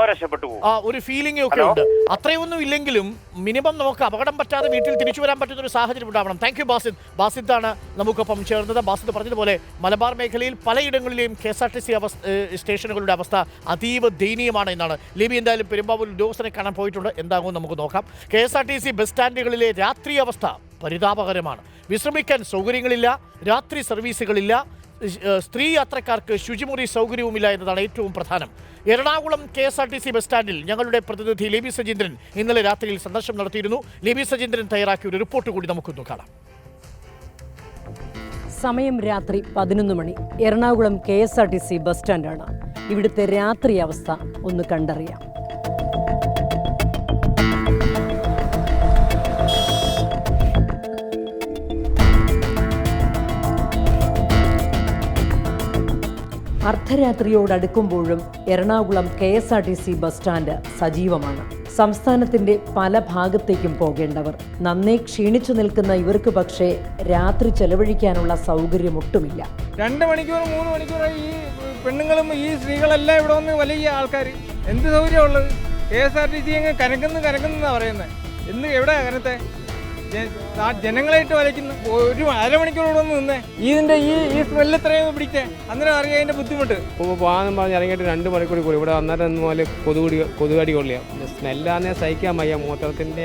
ഒരു ഫീലിംഗും ഒക്കെ ഉണ്ട്. അത്രയൊന്നും ഇല്ലെങ്കിലും മിനിമം നമുക്ക് അപകടം പറ്റാതെ വീട്ടിൽ തിരിച്ചു വരാൻ പറ്റുന്ന ഒരു സാഹചര്യം ഉണ്ടാവണം. Thank you Basid. ബാസിദാണ് നമുക്കൊപ്പം ചേർന്നത്. ബാസിദ് പറഞ്ഞതുപോലെ മലബാർ മേഖലയിൽ പലയിടങ്ങളിലെയും KSRTC സ്റ്റേഷനുകളുടെ അവസ്ഥ അതീവ ദയനീയമാണ് എന്നാണ്. ലിബി എന്തായാലും പെരുമ്പാവൂർ ഉദ്യോഗസ്ഥനെ കാണാൻ പോയിട്ടുണ്ട്. എന്താകും നമുക്ക് നോക്കാം. KSRTC ബസ് സ്റ്റാൻഡുകളിലെ രാത്രി അവസ്ഥ പരിതാപകരമാണ്. വിശ്രമിക്കാൻ സൗകര്യങ്ങളില്ല, രാത്രി സർവീസുകളില്ല, സ്ത്രീ യാത്രക്കാർക്ക് ശുചിമുറി സൗകര്യവുമില്ല എന്നതാണ് ഏറ്റവും പ്രധാനം. എറണാകുളം KSRTC ബസ് സ്റ്റാൻഡിൽ ഞങ്ങളുടെ പ്രതിനിധി ലേബി സജീന്ദ്രൻ ഇന്നലെ രാത്രിയിൽ സന്ദർശനം നടത്തിയിരുന്നു. ലേബി സജീന്ദ്രൻ തയ്യാറാക്കിയ ഒരു റിപ്പോർട്ട് കൂടി നമുക്കൊന്ന് കാണാം. സമയം രാത്രി 11 മണി. എറണാകുളം KSRTC ബസ് സ്റ്റാൻഡാണ്. ഇവിടുത്തെ രാത്രി അവസ്ഥ ഒന്ന് കണ്ടറിയാം. അർദ്ധരാത്രിയോടടുക്കുമ്പോഴും എറണാകുളം KSRTC ബസ് സ്റ്റാൻഡ് സജീവമാണ്. സംസ്ഥാനത്തിന്റെ പല ഭാഗത്തേക്കും പോകേണ്ടവർ, നന്നേ ക്ഷീണിച്ചു നിൽക്കുന്ന ഇവർക്ക് പക്ഷേ രാത്രി ചെലവഴിക്കാനുള്ള സൗകര്യമൊട്ടുമില്ല. 2 മണിക്കൂർ 3 മണിക്കൂറായി ഈ പെണ്ണുങ്ങളും ഈ സ്ത്രീകളെല്ലാം ഇവിടെ വന്ന് വലിയ ആൾക്കാർ. എന്ത് സൗകര്യമുള്ളത്? KSRTC അങ്ങ് കനക്കുന്ന പറയുന്നത്. എവിടെ കനത്തെ ജനങ്ങളായിട്ട് വലയ്ക്കുന്നു. ഒരു അരമണിക്കൂർ വന്ന് നിന്നേ ഇതിന്റെ ഈ സ്മെല്ല് എത്രയും പിടിച്ചേ, അന്നേരം അറിയാം അതിന്റെ ബുദ്ധിമുട്ട്. പോകാമെന്ന് പറഞ്ഞ് ഇറങ്ങിയിട്ട് 2 മണിക്കൂർ കൂടി ഇവിടെ അന്നേരം പോലെ കൊതുകടി കൊള്ളിയാ. സ്മെല്ലാന്നേ സഹിക്കാൻ വയ്യ. മൂത്രത്തിന്റെ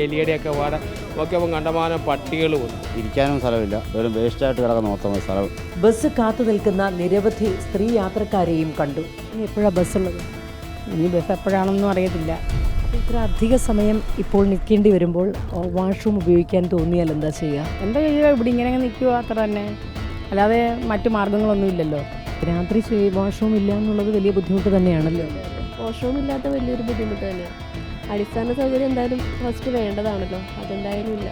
എലിയുടെ ഒക്കെ പാടെ നോക്കിയപ്പോൾ കണ്ടമാനം പട്ടികൾ വന്നു. ഇരിക്കാനും സ്ഥലമില്ല, വെറും വേസ്റ്റായിട്ട് കിടക്കുന്ന മൊത്തം സ്ഥലം. ബസ് കാത്തു നിൽക്കുന്ന നിരവധി സ്ത്രീ യാത്രക്കാരെയും കണ്ടു. എപ്പോഴാണ് ബസ്സുള്ളത്? ഇനി ബസ് എപ്പോഴാണെന്നും അറിയത്തില്ല. ഇത്ര അധിക സമയം ഇപ്പോൾ നിൽക്കേണ്ടി വരുമ്പോൾ വാഷ്റൂം ഉപയോഗിക്കാൻ തോന്നിയാൽ എന്താ ചെയ്യുക? എന്താ ചെയ്യുക? ഇവിടെ ഇങ്ങനെ നിൽക്കുക, അത്ര തന്നെ, അല്ലാതെ മറ്റു മാർഗങ്ങളൊന്നും ഇല്ലല്ലോ. രാത്രി വാഷ്റൂം ഇല്ല എന്നുള്ളത് വലിയ ബുദ്ധിമുട്ട് തന്നെയാണല്ലോ. വാഷ്റൂം ഇല്ലാത്ത വലിയൊരു ബുദ്ധിമുട്ട് തന്നെയാണ്. അടിസ്ഥാന സൗകര്യം എന്തായാലും ഫസ്റ്റ് വേണ്ടതാണല്ലോ, അതെന്തായാലും ഇല്ല.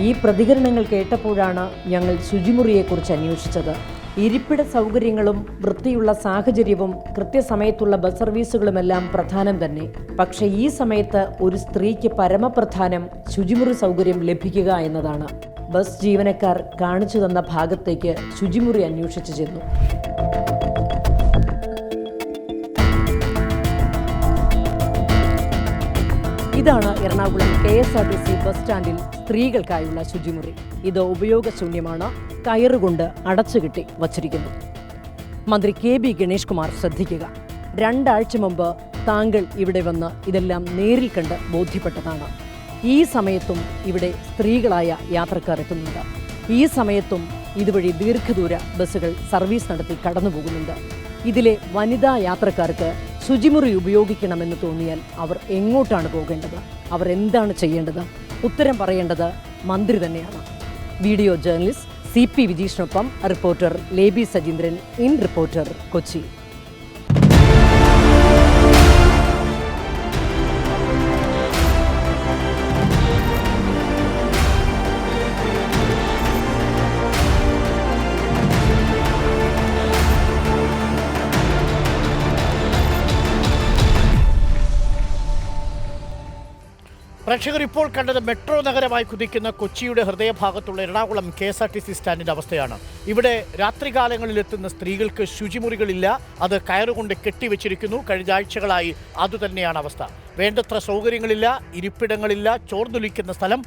ഈ പ്രതികരണങ്ങൾ കേട്ടപ്പോഴാണ് ഞങ്ങൾ ശുചിമുറിയെക്കുറിച്ച് അന്വേഷിച്ചത്. ഇരിപ്പിട സൗകര്യങ്ങളും വൃത്തിയുള്ള സാഹചര്യവും കൃത്യസമയത്തുള്ള ബസ് സർവീസുകളുമെല്ലാം പ്രധാനം തന്നെ. പക്ഷേ ഈ സമയത്ത് ഒരു സ്ത്രീക്ക് പരമപ്രധാനം ശുചിമുറി സൗകര്യം ലഭിക്കുക എന്നതാണ്. ബസ് ജീവനക്കാർ കാണിച്ചു തന്ന ഭാഗത്തേക്ക് ശുചിമുറി അന്വേഷിച്ചു ചെന്നു. ഇതാണ് എറണാകുളം KSRTC ബസ് സ്റ്റാൻഡിൽ സ്ത്രീകൾക്കായുള്ള ശുചിമുറി. ഇത് ഉപയോഗശൂന്യമാണ്, കയറുകൊണ്ട് അടച്ചുകെട്ടി വച്ചിരിക്കുന്നു. മന്ത്രി KB ഗണേഷ് കുമാർ ശ്രദ്ധിക്കുക. 2 ആഴ്ച മുമ്പ് താങ്കൾ ഇവിടെ വന്ന് ഇതെല്ലാം നേരിൽ കണ്ട് ബോധ്യപ്പെട്ടതാണ്. ഈ സമയത്തും ഇവിടെ സ്ത്രീകളായ യാത്രക്കാർ എത്തുന്നുണ്ട്. ഈ സമയത്തും ഇതുവഴി ദീർഘദൂര ബസ്സുകൾ സർവീസ് നടത്തി കടന്നുപോകുന്നുണ്ട്. ഇതിലെ വനിതാ യാത്രക്കാർക്ക് ശുചിമുറി ഉപയോഗിക്കണമെന്ന് തോന്നിയാൽ അവർ എങ്ങോട്ടാണ് പോകേണ്ടത്? അവർ എന്താണ് ചെയ്യേണ്ടത്? ഉത്തരം പറയേണ്ടത് മന്ത്രി തന്നെയാണ്. വീഡിയോ ജേർണലിസ്റ്റ് CP വിജീഷിനൊപ്പം reporter Leby Sajeendran, in reporter, Kochi. പ്രേക്ഷകർ ഇപ്പോൾ കണ്ടത് മെട്രോ നഗരമായി കുതിക്കുന്ന കൊച്ചിയുടെ ഹൃദയഭാഗത്തുള്ള എറണാകുളം KSRTC സ്റ്റാൻഡിൻ്റെ അവസ്ഥയാണ്. ഇവിടെ രാത്രികാലങ്ങളിലെത്തുന്ന സ്ത്രീകൾക്ക് ശുചിമുറികളില്ല, അത് കയറുകൊണ്ട് കെട്ടിവെച്ചിരിക്കുന്നു. കഴിഞ്ഞ ആഴ്ചകളായി അതുതന്നെയാണ് അവസ്ഥ. വേണ്ടത്ര സൗകര്യങ്ങളില്ല, ഇരിപ്പിടങ്ങളില്ല, ചോർന്നൊലിക്കുന്ന സ്ഥലം,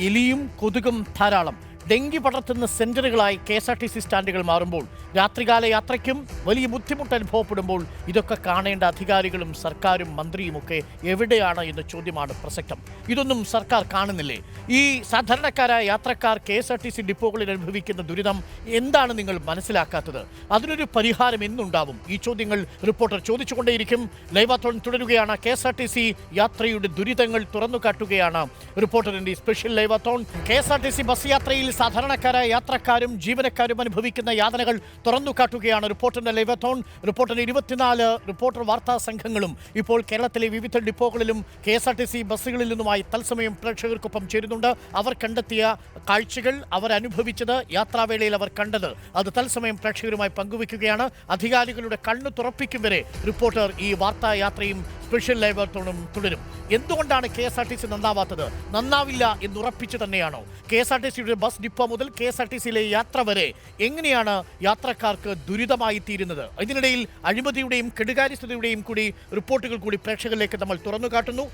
എലിയും കൊതുകും ധാരാളം. ഡെങ്കി പടർത്തുന്ന സെന്ററുകളായി KSRTC സ്റ്റാൻഡുകൾ മാറുമ്പോൾ, രാത്രികാല യാത്രയ്ക്കും വലിയ ബുദ്ധിമുട്ട് അനുഭവപ്പെടുമ്പോൾ ഇതൊക്കെ കാണേണ്ട അധികാരികളും സർക്കാരും മന്ത്രിയുമൊക്കെ എവിടെയാണ് എന്ന ചോദ്യമാണ് പ്രസക്തം. ഇതൊന്നും സർക്കാർ കാണുന്നില്ലേ? ഈ സാധാരണക്കാരായ യാത്രക്കാർ KSRTC ഡിപ്പോകളിൽ അനുഭവിക്കുന്ന ദുരിതം എന്താണ് നിങ്ങൾ മനസ്സിലാക്കാത്തത്? അതിനൊരു പരിഹാരം എന്നുണ്ടാവും? ഈ ചോദ്യങ്ങൾ റിപ്പോർട്ടർ ചോദിച്ചുകൊണ്ടേയിരിക്കും. ലൈവാത്തോൺ തുടരുകയാണ്. KSRTC യാത്രയുടെ ദുരിതങ്ങൾ തുറന്നു കാട്ടുകയാണ് റിപ്പോർട്ടറിന്റെ സ്പെഷ്യൽ ലൈവാത്തോൺ. KSRTC ബസ് യാത്രയിൽ സാധാരണക്കാരായ യാത്രക്കാരും ജീവനക്കാരും അനുഭവിക്കുന്ന യാതനകൾ തുറന്നു കാട്ടുകയാണ് റിപ്പോർട്ടറിന്റെ ലൈവാത്തോൺ. റിപ്പോർട്ടറിന്റെ 24 റിപ്പോർട്ടർ വാർത്താ സംഘങ്ങളും ഇപ്പോൾ കേരളത്തിലെ വിവിധ ഡിപ്പോകളിലും KSRTC ബസ്സുകളിൽ നിന്നുമായി തത്സമയം പ്രേക്ഷകർക്കൊപ്പം ചേരുന്നുണ്ട്. അവർ കണ്ടെത്തിയ കാഴ്ചകൾ, അവർ അനുഭവിച്ചത്, യാത്രാവേളയിൽ അവർ കണ്ടത്, അത് തത്സമയം പ്രേക്ഷകരുമായി പങ്കുവയ്ക്കുകയാണ്. അധികാരികളുടെ കണ്ണു തുറപ്പിക്കും വരെ റിപ്പോർട്ടർ ഈ വാർത്താ യാത്രയും സ്പെഷ്യൽ ലൈവാത്തോണും തുടരും. എന്തുകൊണ്ടാണ് KSRTC നന്നാവാത്തത്? നന്നാവില്ല എന്നുറപ്പിച്ചു തന്നെയാണോ? KSRTCയുടെ ബസ് ഡിപ്പോ മുതൽ KSRTCയിലെ യാത്ര വരെ എങ്ങനെയാണ് യാത്രക്കാർക്ക് ദുരിതമായി തീരുന്നത്? ഇതിനിടയിൽ അഴിമതിയുടെയും കെടുകാര്യസ്ഥതയുടെയും കൂടി റിപ്പോർട്ടുകൾ കൂടി പ്രേക്ഷകരിലേക്ക് നമ്മൾ തുറന്നു കാട്ടുന്നു.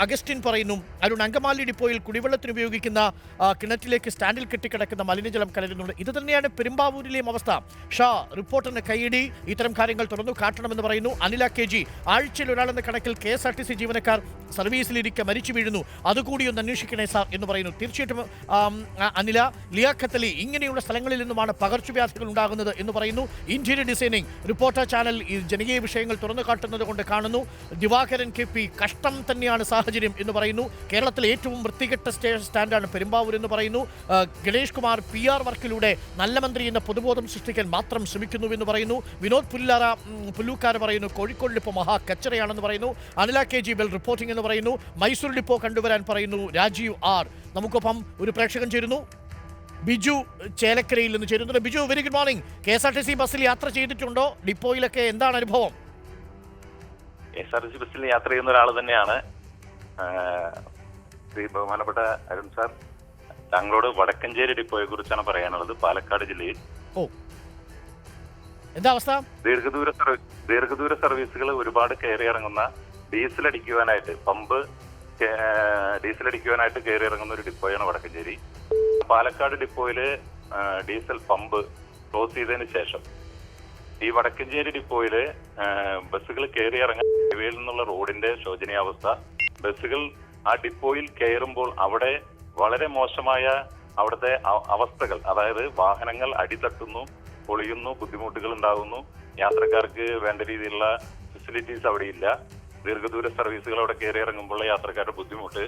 അഗസ്റ്റിൻ പറയുന്നു, അരുൺ, അങ്കമാലി ഡിപ്പോയിൽ കുടിവെള്ളത്തിന് ഉപയോഗിക്കുന്ന കിണറ്റിലേക്ക് സ്റ്റാൻഡിൽ കെട്ടിക്കിടക്കുന്ന മലിനജലം കലരുന്നുണ്ട്. ഇത് തന്നെയാണ് പെരുമ്പാവൂരിലെയും അവസ്ഥ. ഷാ, റിപ്പോർട്ടറിന് കൈയടി, ഇത്തരം കാര്യങ്ങൾ തുറന്നു കാട്ടണമെന്ന് പറയുന്നു. അനില KG, ആഴ്ചയിൽ ഒരാളെന്ന കണക്കിൽ KSRTC ജീവനക്കാർ സർവീസിലിരിക്കെ മരിച്ചു വീഴുന്നു, അതുകൂടി ഒന്ന് അന്വേഷിക്കണേ സാർ എന്ന് പറയുന്നു. തീർച്ചയായിട്ടും അനില. ലിയാഖത്ത് അലി, ഇങ്ങനെയുള്ള സ്ഥലങ്ങളിൽ നിന്നുമാണ് പകർച്ചവ്യാധികൾ ഉണ്ടാകുന്നത് എന്ന് പറയുന്നു. ഇന്റീരിയർ ഡിസൈനിങ് റിപ്പോർട്ടർ ചാനൽ ഈ ജനകീയ വിഷയങ്ങൾ തുറന്നു കാട്ടുന്നത് കൊണ്ട് കാണുന്നു. ദിവാകരൻ KP, കഷ്ടം തന്നെയാണ് സാഹചര്യം എന്ന് പറയുന്നു. കേരളത്തിലെ ഏറ്റവും വൃത്തികെട്ട സ്റ്റാൻഡാണ് പെരുമ്പാവൂർ എന്ന് പറയുന്നു. ഗണേഷ് കുമാർ, PR വർക്കിലൂടെ നല്ല മന്ത്രി എന്ന പൊതുബോധം സൃഷ്ടിക്കാൻ മാത്രം ശ്രമിക്കുന്നു എന്ന് പറയുന്നു. വിനോദ് പുല്ലൂക്കാർ പറയുന്നു, കോഴിക്കോട് ഡിപ്പോ മഹാ കച്ചറയാണെന്ന് പറയുന്നു. അനില KG, വെൽ റിപ്പോർട്ടിംഗ് എന്ന് പറയുന്നു. മൈസൂർ ഡിപ്പോ കണ്ടുവരാൻ പറയുന്നു രാജീവ് R. നമുക്കൊപ്പം ഒരു പ്രേക്ഷകൻ ചേരുന്നു, ബിജു ചേലക്കരയിൽ നിന്ന് ചേരുന്നുണ്ട്. Biju, very good morning. KSRTC ബസ്സിൽ യാത്ര ചെയ്തിട്ടുണ്ടോ? ഡിപ്പോയിലൊക്കെ എന്താണ് അനുഭവം? KSRTC ബസ്സിൽ യാത്ര ചെയ്യുന്ന ഒരാൾ തന്നെയാണ്. ബഹുമാനപ്പെട്ട അരുൺ സാർ, താങ്കളോട് വടക്കഞ്ചേരി ഡിപ്പോയെ കുറിച്ചാണ് പറയാനുള്ളത്. പാലക്കാട് ജില്ലയിൽ എന്താ അവസ്ഥ? ദീർഘദൂര സർവീസുകൾ ഒരുപാട് കയറി ഇറങ്ങുന്ന ഡീസൽ അടിക്കുവാനായിട്ട് കയറി ഇറങ്ങുന്ന ഒരു ഡിപ്പോയാണ് വടക്കഞ്ചേരി. പാലക്കാട് ഡിപ്പോയില് ഡീസൽ പമ്പ് ക്ലോസ് ചെയ്തതിന് ശേഷം ഈ വടക്കഞ്ചേരി ഡിപ്പോയില് ബസ്സുകൾ കയറി ഇറങ്ങാൻ ഹൈവേയിൽ നിന്നുള്ള റോഡിന്റെ ശോചനീയാവസ്ഥ, ബസ്സുകൾ ആ ഡിപ്പോയിൽ കയറുമ്പോൾ അവിടെ വളരെ മോശമായ അവിടുത്തെ അവസ്ഥകൾ, അതായത് വാഹനങ്ങൾ അടിതട്ടുന്നു, പൊളിയുന്നു, ബുദ്ധിമുട്ടുകൾ ഉണ്ടാകുന്നു, യാത്രക്കാർക്ക് വേണ്ട രീതിയിലുള്ള ഫെസിലിറ്റീസ് അവിടെ ഇല്ല. ദീർഘദൂര സർവീസുകൾ അവിടെ കയറി ഇറങ്ങുമ്പോൾ യാത്രക്കാരുടെ ബുദ്ധിമുട്ട്,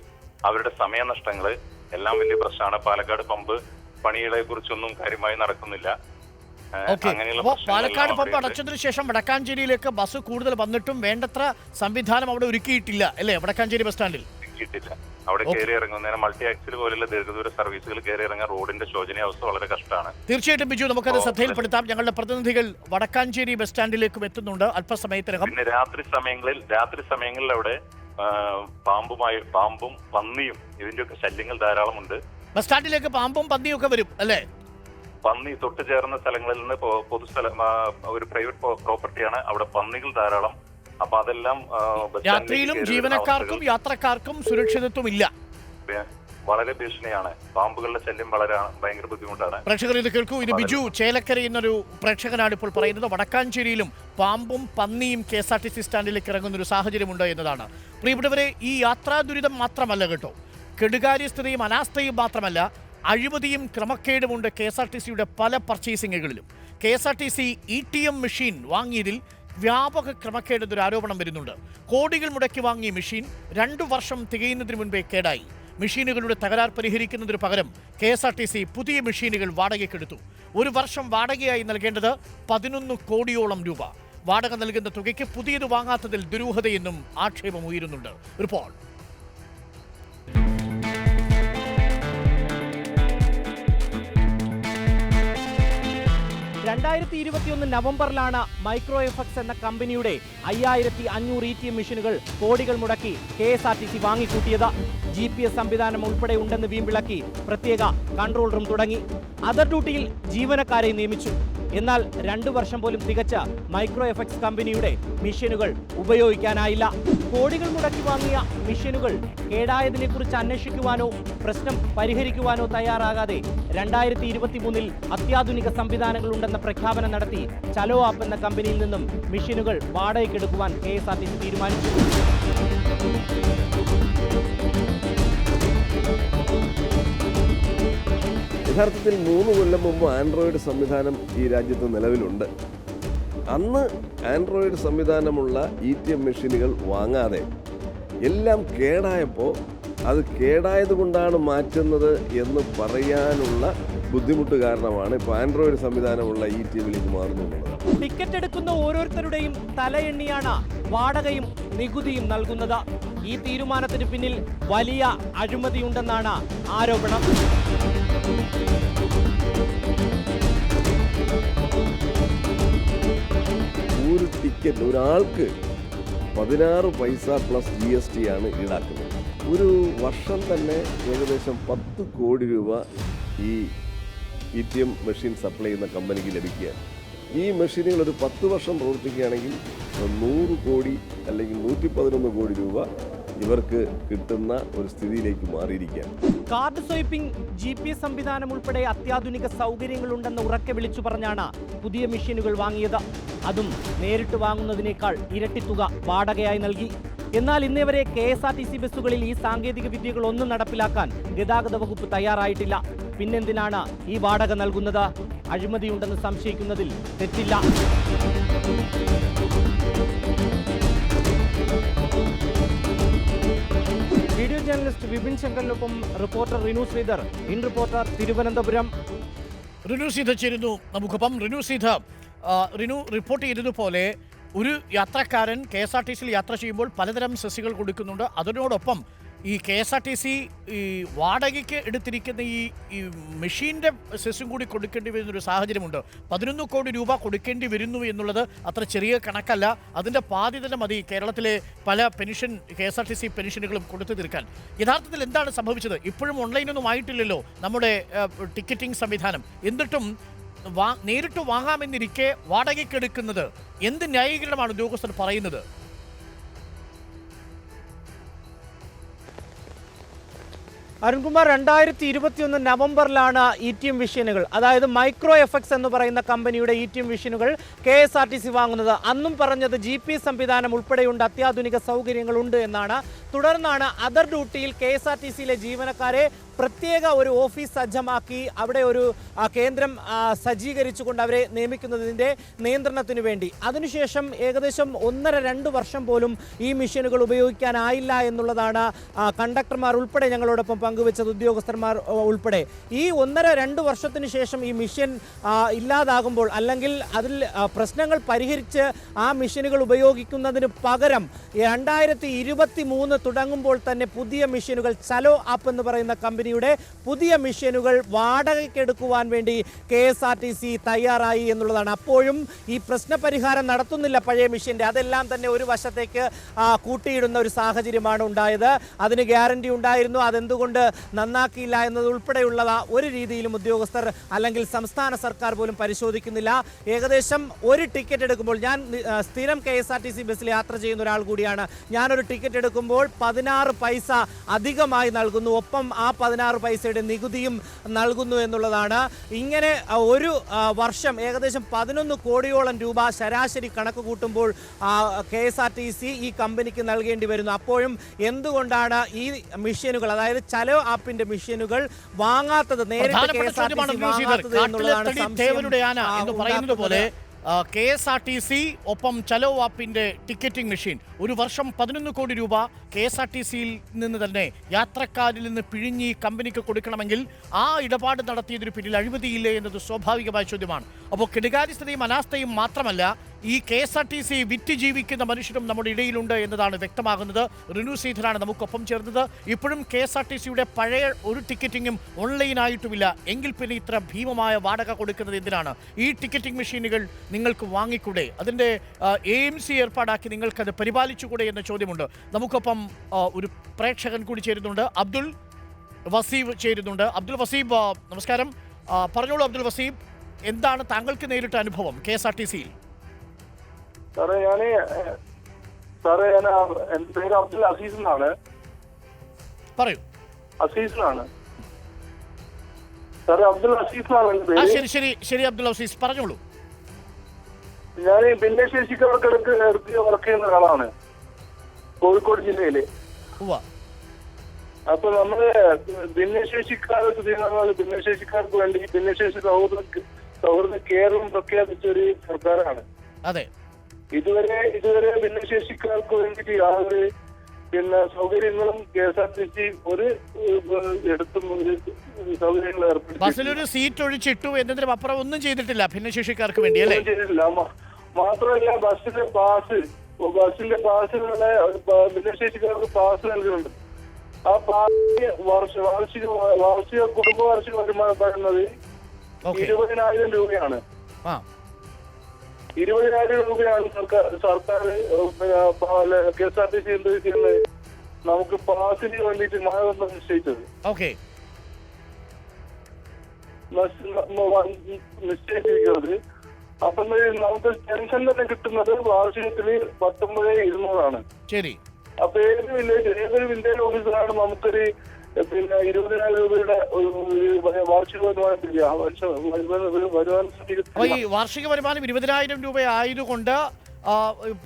അവരുടെ സമയനഷ്ടങ്ങൾ എല്ലാം വലിയ പ്രശ്നമാണ്. പാലക്കാട് പമ്പ് പണികളെ കുറിച്ചൊന്നും കാര്യമായി നടക്കുന്നില്ല. പാലക്കാട് പമ്പ് അടച്ചതിനു ശേഷം വടക്കാഞ്ചേരിയിലേക്ക് ബസ് കൂടുതൽ വന്നിട്ടും വേണ്ടത്ര സംവിധാനം അവിടെ ഒരുക്കിയിട്ടില്ല അല്ലേ? വടക്കാഞ്ചേരി ബസ് സ്റ്റാൻഡിൽ അവിടെ കയറി ഇറങ്ങുന്നതിന് മൾട്ടി ആക്സിൽ പോലുള്ള ദീർഘദൂര സർവീസുകൾ കയറി ഇറങ്ങാൻ റോഡിന്റെ ശോചനീയാവസ്ഥ വളരെ കഷ്ടമാണ്. തീർച്ചയായിട്ടും ബിജു, നമുക്കത് ശ്രദ്ധയിൽപ്പെടുത്താം. ഞങ്ങളുടെ പ്രതിനിധികൾ വടക്കാഞ്ചേരി ബസ് സ്റ്റാൻഡിലേക്കും എത്തുന്നുണ്ട് അല്പസമയത്തിനകം. പിന്നെ രാത്രി സമയങ്ങളിൽ അവിടെ പാമ്പും പന്നിയും ഇതിന്റെയൊക്കെ ശല്യങ്ങൾ ധാരാളമുണ്ട്. ബസ് സ്റ്റാൻഡിലേക്ക് പാമ്പും പന്നിയും ഒക്കെ വരും അല്ലേ? പന്നി തൊട്ട് ചേർന്ന സ്ഥലങ്ങളിൽ നിന്ന് പൊതുസ്ഥലം, ഒരു പ്രൈവറ്റ് പ്രോപ്പർട്ടിയാണ്, അവിടെ പന്നികൾ ധാരാളം. അപ്പൊ അതെല്ലാം രാത്രിയിലും ജീവനക്കാർക്കും യാത്രക്കാർക്കും സുരക്ഷിതത്വം ഇല്ല, വളരെ ഭീഷണിയാണ്. പാമ്പുകളുടെ ശല്യം ഭയങ്കര ബുദ്ധിമുട്ടാണ്. പ്രേക്ഷകർ ഇത് കേൾക്കൂ. ഇത് ബിജു ചേലക്കര എന്നൊരു പ്രേക്ഷകനാണ് ഇപ്പോൾ പറയുന്നത്. വടക്കാഞ്ചേരിയിലും പാമ്പും പന്നിയും KSRTC സ്റ്റാൻഡിലേക്ക് ഇറങ്ങുന്ന ഒരു സാഹചര്യമുണ്ട് എന്നതാണ്. പ്രിയപ്പെട്ടവരെ, ഈ യാത്രാ ദുരിതം മാത്രമല്ല കേട്ടോ, കെടുകാര്യസ്ഥതയും അനാസ്ഥയും മാത്രമല്ല, അഴിമതിയും ക്രമക്കേടുമുണ്ട് KSRTCയുടെ പല പർച്ചേസിങ്ങുകളിലും. KSRTC ETM മെഷീൻ വാങ്ങിയതിൽ വ്യാപക ക്രമക്കേടെന്നൊരു ആരോപണം വരുന്നുണ്ട്. കോടികൾ മുടക്കി വാങ്ങിയ മെഷീൻ 2 വർഷം തികയുന്നതിന് മുൻപേ കേടായി. മെഷീനുകളുടെ തകരാർ പരിഹരിക്കുന്നതിന് പകരം KSRTC പുതിയ മെഷീനുകൾ വാടകയ്ക്കെടുത്തു. 1 വർഷം വാടകയായി നൽകേണ്ടത് 11 കോടിയോളം രൂപ. വാടക നൽകുന്ന തുകയ്ക്ക് പുതിയത് വാങ്ങാത്തതിൽ ദുരൂഹതയെന്നും ആക്ഷേപം ഉയരുന്നുണ്ട്. റിപ്പോർട്ട്. 2021 നവംബറിലാണ് മൈക്രോ എഫക്സ് എന്ന കമ്പനിയുടെ 5500 ETM മെഷീനുകൾ കോടികൾ മുടക്കി KSRTC വാങ്ങിക്കൂട്ടിയത്. GPS സംവിധാനം ഉൾപ്പെടെ ഉണ്ടെന്ന് വീമ്പിളക്കി പ്രത്യേക കൺട്രോൾ റൂം തുടങ്ങി. അതർ ഡ്യൂട്ടിയിൽ ജീവനക്കാരെ നിയമിച്ചു. എന്നാൽ 2 വർഷം പോലും തികച്ച മൈക്രോ എഫക്ട്സ് കമ്പനിയുടെ മെഷീനുകൾ ഉപയോഗിക്കാനായില്ല. കോടികൾ മുടക്കി വാങ്ങിയ മെഷീനുകൾ കേടായതിനെക്കുറിച്ച് അന്വേഷിക്കുവാനോ പ്രശ്നം പരിഹരിക്കുവാനോ തയ്യാറാകാതെ 2023 അത്യാധുനിക സംവിധാനങ്ങളുണ്ടെന്ന പ്രഖ്യാപനം നടത്തി ചലോ ആപ്പ് എന്ന കമ്പനിയിൽ നിന്നും മെഷീനുകൾ വാടകയ്ക്കെടുക്കുവാൻ KSRTC തീരുമാനിച്ചു. യഥാർത്ഥത്തിൽ 3 കൊല്ലം മുമ്പ് ആൻഡ്രോയിഡ് സംവിധാനം ഈ രാജ്യത്ത് നിലവിലുണ്ട്. അന്ന് ആൻഡ്രോയിഡ് സംവിധാനമുള്ള ETM മെഷീനുകൾ വാങ്ങാതെ എല്ലാം കേടായപ്പോൾ അത് കേടായത് കൊണ്ടാണ് മാറ്റുന്നത് എന്ന് പറയാനുള്ള ബുദ്ധിമുട്ട് കാരണമാണ് ഇപ്പോൾ ആൻഡ്രോയിഡ് സംവിധാനമുള്ള ETMിലേക്ക് മാറുന്നത്. ടിക്കറ്റ് എടുക്കുന്ന ഓരോരുത്തരുടെയും തലയെണ്ണിയാണ് വാടകയും നികുതിയും നൽകുന്നത്. ഈ തീരുമാനത്തിന് പിന്നിൽ വലിയ അഴിമതിയുണ്ടെന്നാണ് ആരോപണം. ഒരു ടിക്കറ്റ് ഒരാൾക്ക് 16 പൈസ പ്ലസ് GST ആണ് ഈടാക്കുന്നത്. ഒരു വർഷം തന്നെ ഏകദേശം 10 കോടി രൂപ ഈ ETM മെഷീൻ സപ്ലൈ ചെയ്യുന്ന കമ്പനിക്ക് ലഭിക്കുക. ഈ മെഷീനുകൾ ഒരു 10 വർഷം പ്രവർത്തിക്കുകയാണെങ്കിൽ 100 കോടി അല്ലെങ്കിൽ 111 കോടി രൂപ ഇവർക്ക് കിട്ടുന്ന ഒരു സ്ഥിതിയിലേക്ക് മാറിയിരിക്കുകയാണ്. കാർഡ് സ്വൈപ്പിംഗ്, GPS സംവിധാനം ഉൾപ്പെടെ അത്യാധുനിക സൗകര്യങ്ങളുണ്ടെന്ന് ഉറക്കെ വിളിച്ചു പറഞ്ഞാണ് പുതിയ മെഷീനുകൾ വാങ്ങിയത്. അതും നേരിട്ട് വാങ്ങുന്നതിനേക്കാൾ ഇരട്ടി തുക വാടകയായി നൽകി. എന്നാൽ ഇന്നേവരെ KSRTC ബസ്സുകളിൽ ഈ സാങ്കേതിക വിദ്യകളൊന്നും നടപ്പിലാക്കാൻ ഗതാഗത വകുപ്പ് തയ്യാറായിട്ടില്ല. പിന്നെന്തിനാണ് ഈ വാടക നൽകുന്നത്? അഴിമതിയുണ്ടെന്ന് സംശയിക്കുന്നതിൽ തെറ്റില്ല. വീഡിയോ ജേർണലിസ്റ്റ് വിപിൻ ശങ്കറിനൊപ്പം reporter Rinu Sreedhar, in reporter, Thiruvananthapuram. Rinu Sreedhar ചേരുന്നു നമുക്കൊപ്പം. റിനു റിപ്പോർട്ട് ചെയ്തതുപോലെ ഒരു യാത്രക്കാരൻ KSRTCയിൽ യാത്ര ചെയ്യുമ്പോൾ പലതരം സെസ്സുകൾ കൊടുക്കുന്നുണ്ട്. അതിനോടൊപ്പം ഈ KSRTC ഈ വാടകയ്ക്ക് എടുത്തിരിക്കുന്ന ഈ മെഷീൻ്റെ സെസ്സും കൂടി കൊടുക്കേണ്ടി വരുന്നൊരു സാഹചര്യമുണ്ട്. 11 കോടി രൂപ കൊടുക്കേണ്ടി വരുന്നു എന്നുള്ളത് അത്ര ചെറിയ കണക്കല്ല. അതിൻ്റെ പാതി തന്നെ മതി കേരളത്തിലെ പല KSRTC പെൻഷനുകളും കൊടുത്തു തീർക്കാൻ. യഥാർത്ഥത്തിൽ എന്താണ് സംഭവിച്ചത്? ഇപ്പോഴും ഓൺലൈനൊന്നും ആയിട്ടില്ലല്ലോ നമ്മുടെ ടിക്കറ്റിംഗ് സംവിധാനം. എന്നിട്ടും നേരിട്ട് വാങ്ങാമെന്നിരിക്കെ വാടകയ്ക്കെടുക്കുന്നത് എന്ത് ന്യായീകരണമാണ് ഉദ്യോഗസ്ഥർ പറയുന്നത്? അരുൺകുമാർ, 2021 നവംബറിലാണ് ETM മെഷീനുകൾ, അതായത് മൈക്രോ എഫക്ട്സ് എന്ന് പറയുന്ന കമ്പനിയുടെ ETM മെഷീനുകൾ KSRTC വാങ്ങുന്നത്. അന്നും പറഞ്ഞത് GPS സംവിധാനം ഉൾപ്പെടെയുണ്ട്, അത്യാധുനിക സൗകര്യങ്ങളുണ്ട് എന്നാണ്. തുടർന്നാണ് അതർ ഡ്യൂട്ടിയിൽ KSRTCയിലെ ജീവനക്കാരെ പ്രത്യേക ഒരു ഓഫീസ് സജ്ജമാക്കി അവിടെ ഒരു കേന്ദ്രം സജ്ജീകരിച്ചുകൊണ്ട് അവരെ നിയമിക്കുന്നതിൻ്റെ നിയന്ത്രണത്തിന് വേണ്ടി. അതിനുശേഷം ഏകദേശം 1.5-2 വർഷം പോലും ഈ മെഷീനുകൾ ഉപയോഗിക്കാനായില്ല എന്നുള്ളതാണ് കണ്ടക്ടർമാർ ഉൾപ്പെടെ ഞങ്ങളോടൊപ്പം പങ്കുവെച്ചത്, ഉദ്യോഗസ്ഥന്മാർ ഉൾപ്പെടെ. ഈ 1.5-2 വർഷത്തിന് ശേഷം ഈ മെഷീൻ ഇല്ലാതാകുമ്പോൾ അല്ലെങ്കിൽ അതിൽ പ്രശ്നങ്ങൾ പരിഹരിച്ച് ആ മെഷീനുകൾ ഉപയോഗിക്കുന്നതിന് പകരം 2023 തുടങ്ങുമ്പോൾ തന്നെ പുതിയ മെഷീനുകൾ ചലോ ആപ്പ് എന്ന് പറയുന്ന കമ്പനിയുടെ പുതിയ മെഷീനുകൾ വാടകയ്ക്കെടുക്കുവാൻ വേണ്ടി KSRTC തയ്യാറായി എന്നുള്ളതാണ്. അപ്പോഴും ഈ പ്രശ്നപരിഹാരം നടത്തുന്നില്ല പഴയ മെഷീൻ്റെ. അതെല്ലാം തന്നെ ഒരു വശത്തേക്ക് കൂട്ടിയിടുന്ന ഒരു സാഹചര്യമാണ് ഉണ്ടായത്. അതിന് ഗ്യാരണ്ടി ഉണ്ടായിരുന്നു, അതെന്തുകൊണ്ട് നന്നാക്കിയില്ല എന്നതുൾപ്പെടെയുള്ള ഒരു രീതിയിലും ഉദ്യോഗസ്ഥർ അല്ലെങ്കിൽ സംസ്ഥാന സർക്കാർ പോലും പരിശോധിക്കുന്നില്ല. ഏകദേശം ഒരു ടിക്കറ്റ് എടുക്കുമ്പോൾ, ഞാൻ സ്ഥിരം KSRTC ബസ്സിൽ യാത്ര ചെയ്യുന്ന ഒരാൾ കൂടിയാണ്, ഞാനൊരു ടിക്കറ്റ് എടുക്കുമ്പോൾ 16 പൈസ അധികമായി നൽകുന്നു, ഒപ്പം ആ 16 പൈസയുടെ നികുതിയും നൽകുന്നു എന്നുള്ളതാണ്. ഇങ്ങനെ ഒരു വർഷം ഏകദേശം 11 കോടിയോളം രൂപ ശരാശരി കണക്ക് കൂട്ടുമ്പോൾ KSRTC ഈ കമ്പനിക്ക് നൽകേണ്ടി വരുന്നു. അപ്പോഴും എന്തുകൊണ്ടാണ് ഈ മെഷീനുകൾ, അതായത് ചലോ ആപ്പിന്റെ മെഷീനുകൾ വാങ്ങാത്തത്, നേരിട്ട് KSRTC വാങ്ങാത്തത് എന്നുള്ളതാണ് സംശയം. KSRTC ഒപ്പം ചലോ ആപ്പിന്റെ ടിക്കറ്റിംഗ് മെഷീൻ ഒരു വർഷം 11 കോടി രൂപ KSRTCയിൽ നിന്ന് തന്നെ യാത്രക്കാരിൽ നിന്ന് പിഴിഞ്ഞ് കമ്പനിക്ക് കൊടുക്കണമെങ്കിൽ ആ ഇടപാട് നടത്തിയതിന് പിന്നിൽ അഴിമതിയില്ലേ എന്നത് സ്വാഭാവികമായ ചോദ്യമാണ്. അപ്പോൾ കെടുകാര്യസ്ഥതയും അനാസ്ഥയും മാത്രമല്ല, ഈ KSRTC വിറ്റ് ജീവിക്കുന്ന മനുഷ്യരും നമ്മുടെ ഇടയിലുണ്ട് എന്നതാണ് വ്യക്തമാകുന്നത്. റിനു ശ്രീധരാണ് നമുക്കൊപ്പം ചേർന്നത്. ഇപ്പോഴും KSRTCയുടെ പഴയ ഒരു ടിക്കറ്റിങ്ങും ഓൺലൈനായിട്ടുമില്ല. എങ്കിൽ പിന്നെ ഇത്ര ഭീമമായ വാടക കൊടുക്കുന്നത് എന്തിനാണ്? ഈ ടിക്കറ്റിംഗ് മെഷീനുകൾ നിങ്ങൾക്ക് വാങ്ങിക്കൂടെ? അതിൻ്റെ AMC ഏർപ്പാടാക്കി നിങ്ങൾക്കത് പരിപാലിച്ചുകൂടെ എന്ന ചോദ്യമുണ്ട്. നമുക്കൊപ്പം ഒരു പ്രേക്ഷകൻ കൂടി ചേരുന്നുണ്ട്, അബ്ദുൽ വസീബ് ചേരുന്നുണ്ട്. അബ്ദുൽ വസീബ്, നമസ്കാരം. പറഞ്ഞോളൂ അബ്ദുൽ വസീബ്, എന്താണ് താങ്കൾക്ക് നേരിട്ട അനുഭവം KSRTCയിൽ? സാറേ എൻ്റെ പേര് അബ്ദുൽ അസീസ് എന്നാണ്. പറയൂ. അസീസ് എന്നാണ് സാറേ, അബ്ദുൽ അസീസ് എന്നാണ് എൻ്റെ പേര്. ശരി അബ്ദുൽ അസീസ്, പറഞ്ഞോളൂ. ഞാൻ ഭിന്നശേഷിക്കാർക്ക് വർക്ക് ചെയ്യുന്ന ഒരാളാണ് കോഴിക്കോട് ജില്ലയില്. അപ്പൊ നമ്മള് ഭിന്നശേഷിക്കാർക്ക് വേണ്ടി ഭിന്നശേഷി സൗഹൃദ കേരളം പ്രഖ്യാപിച്ച ഒരു സർക്കാരാണ്. അതെ. ഇതുവരെ ഭിന്നശേഷിക്കാർക്ക് വേണ്ടിയിട്ട് യാതൊരു സൗകര്യങ്ങളും KSRTC ഒരു എടുത്തും സൗകര്യങ്ങൾ ഏർപ്പെടുത്തി. ബസ്സിലൊരു സീറ്റ് ഒഴിച്ചിട്ടു എന്നതിനും അപ്പുറം ഒന്നും ചെയ്തിട്ടില്ല ഭിന്നശേഷിക്കാർക്ക് വേണ്ടി, അല്ലേ? ചെയ്തിട്ടില്ല. മാത്രമല്ല ബസ്സിന്റെ പാസ് ഭിന്നശേഷിക്കാർക്ക് പാസ് നൽകുന്നുണ്ട്. ആ പാസ് വാർഷിക കുടുംബ വാർഷിക വരുമാനം പറയുന്നത് 20,000 രൂപയാണ്. 20,000 രൂപയാണ് സർക്കാർ KSRTC എന്ത് ചെയ്യുന്നത്, നമുക്ക് പാസിന് വേണ്ടിയിട്ട് മാനദണ്ഡം നിശ്ചയിച്ചത്. നിശ്ചയിച്ചിരിക്കുന്നത്. അപ്പൊ നമുക്ക് പെൻഷൻ തന്നെ കിട്ടുന്നത് വാർഷികത്തിന് 19,200 ശരി. അപ്പൊ ഏതൊരു വില്ലേജ് ഓഫീസറാണ് നമുക്കൊരു 20,000 രൂപയുടെ വാർഷിക ഈ വാർഷിക വരുമാനം 20,000 രൂപ ആയതുകൊണ്ട്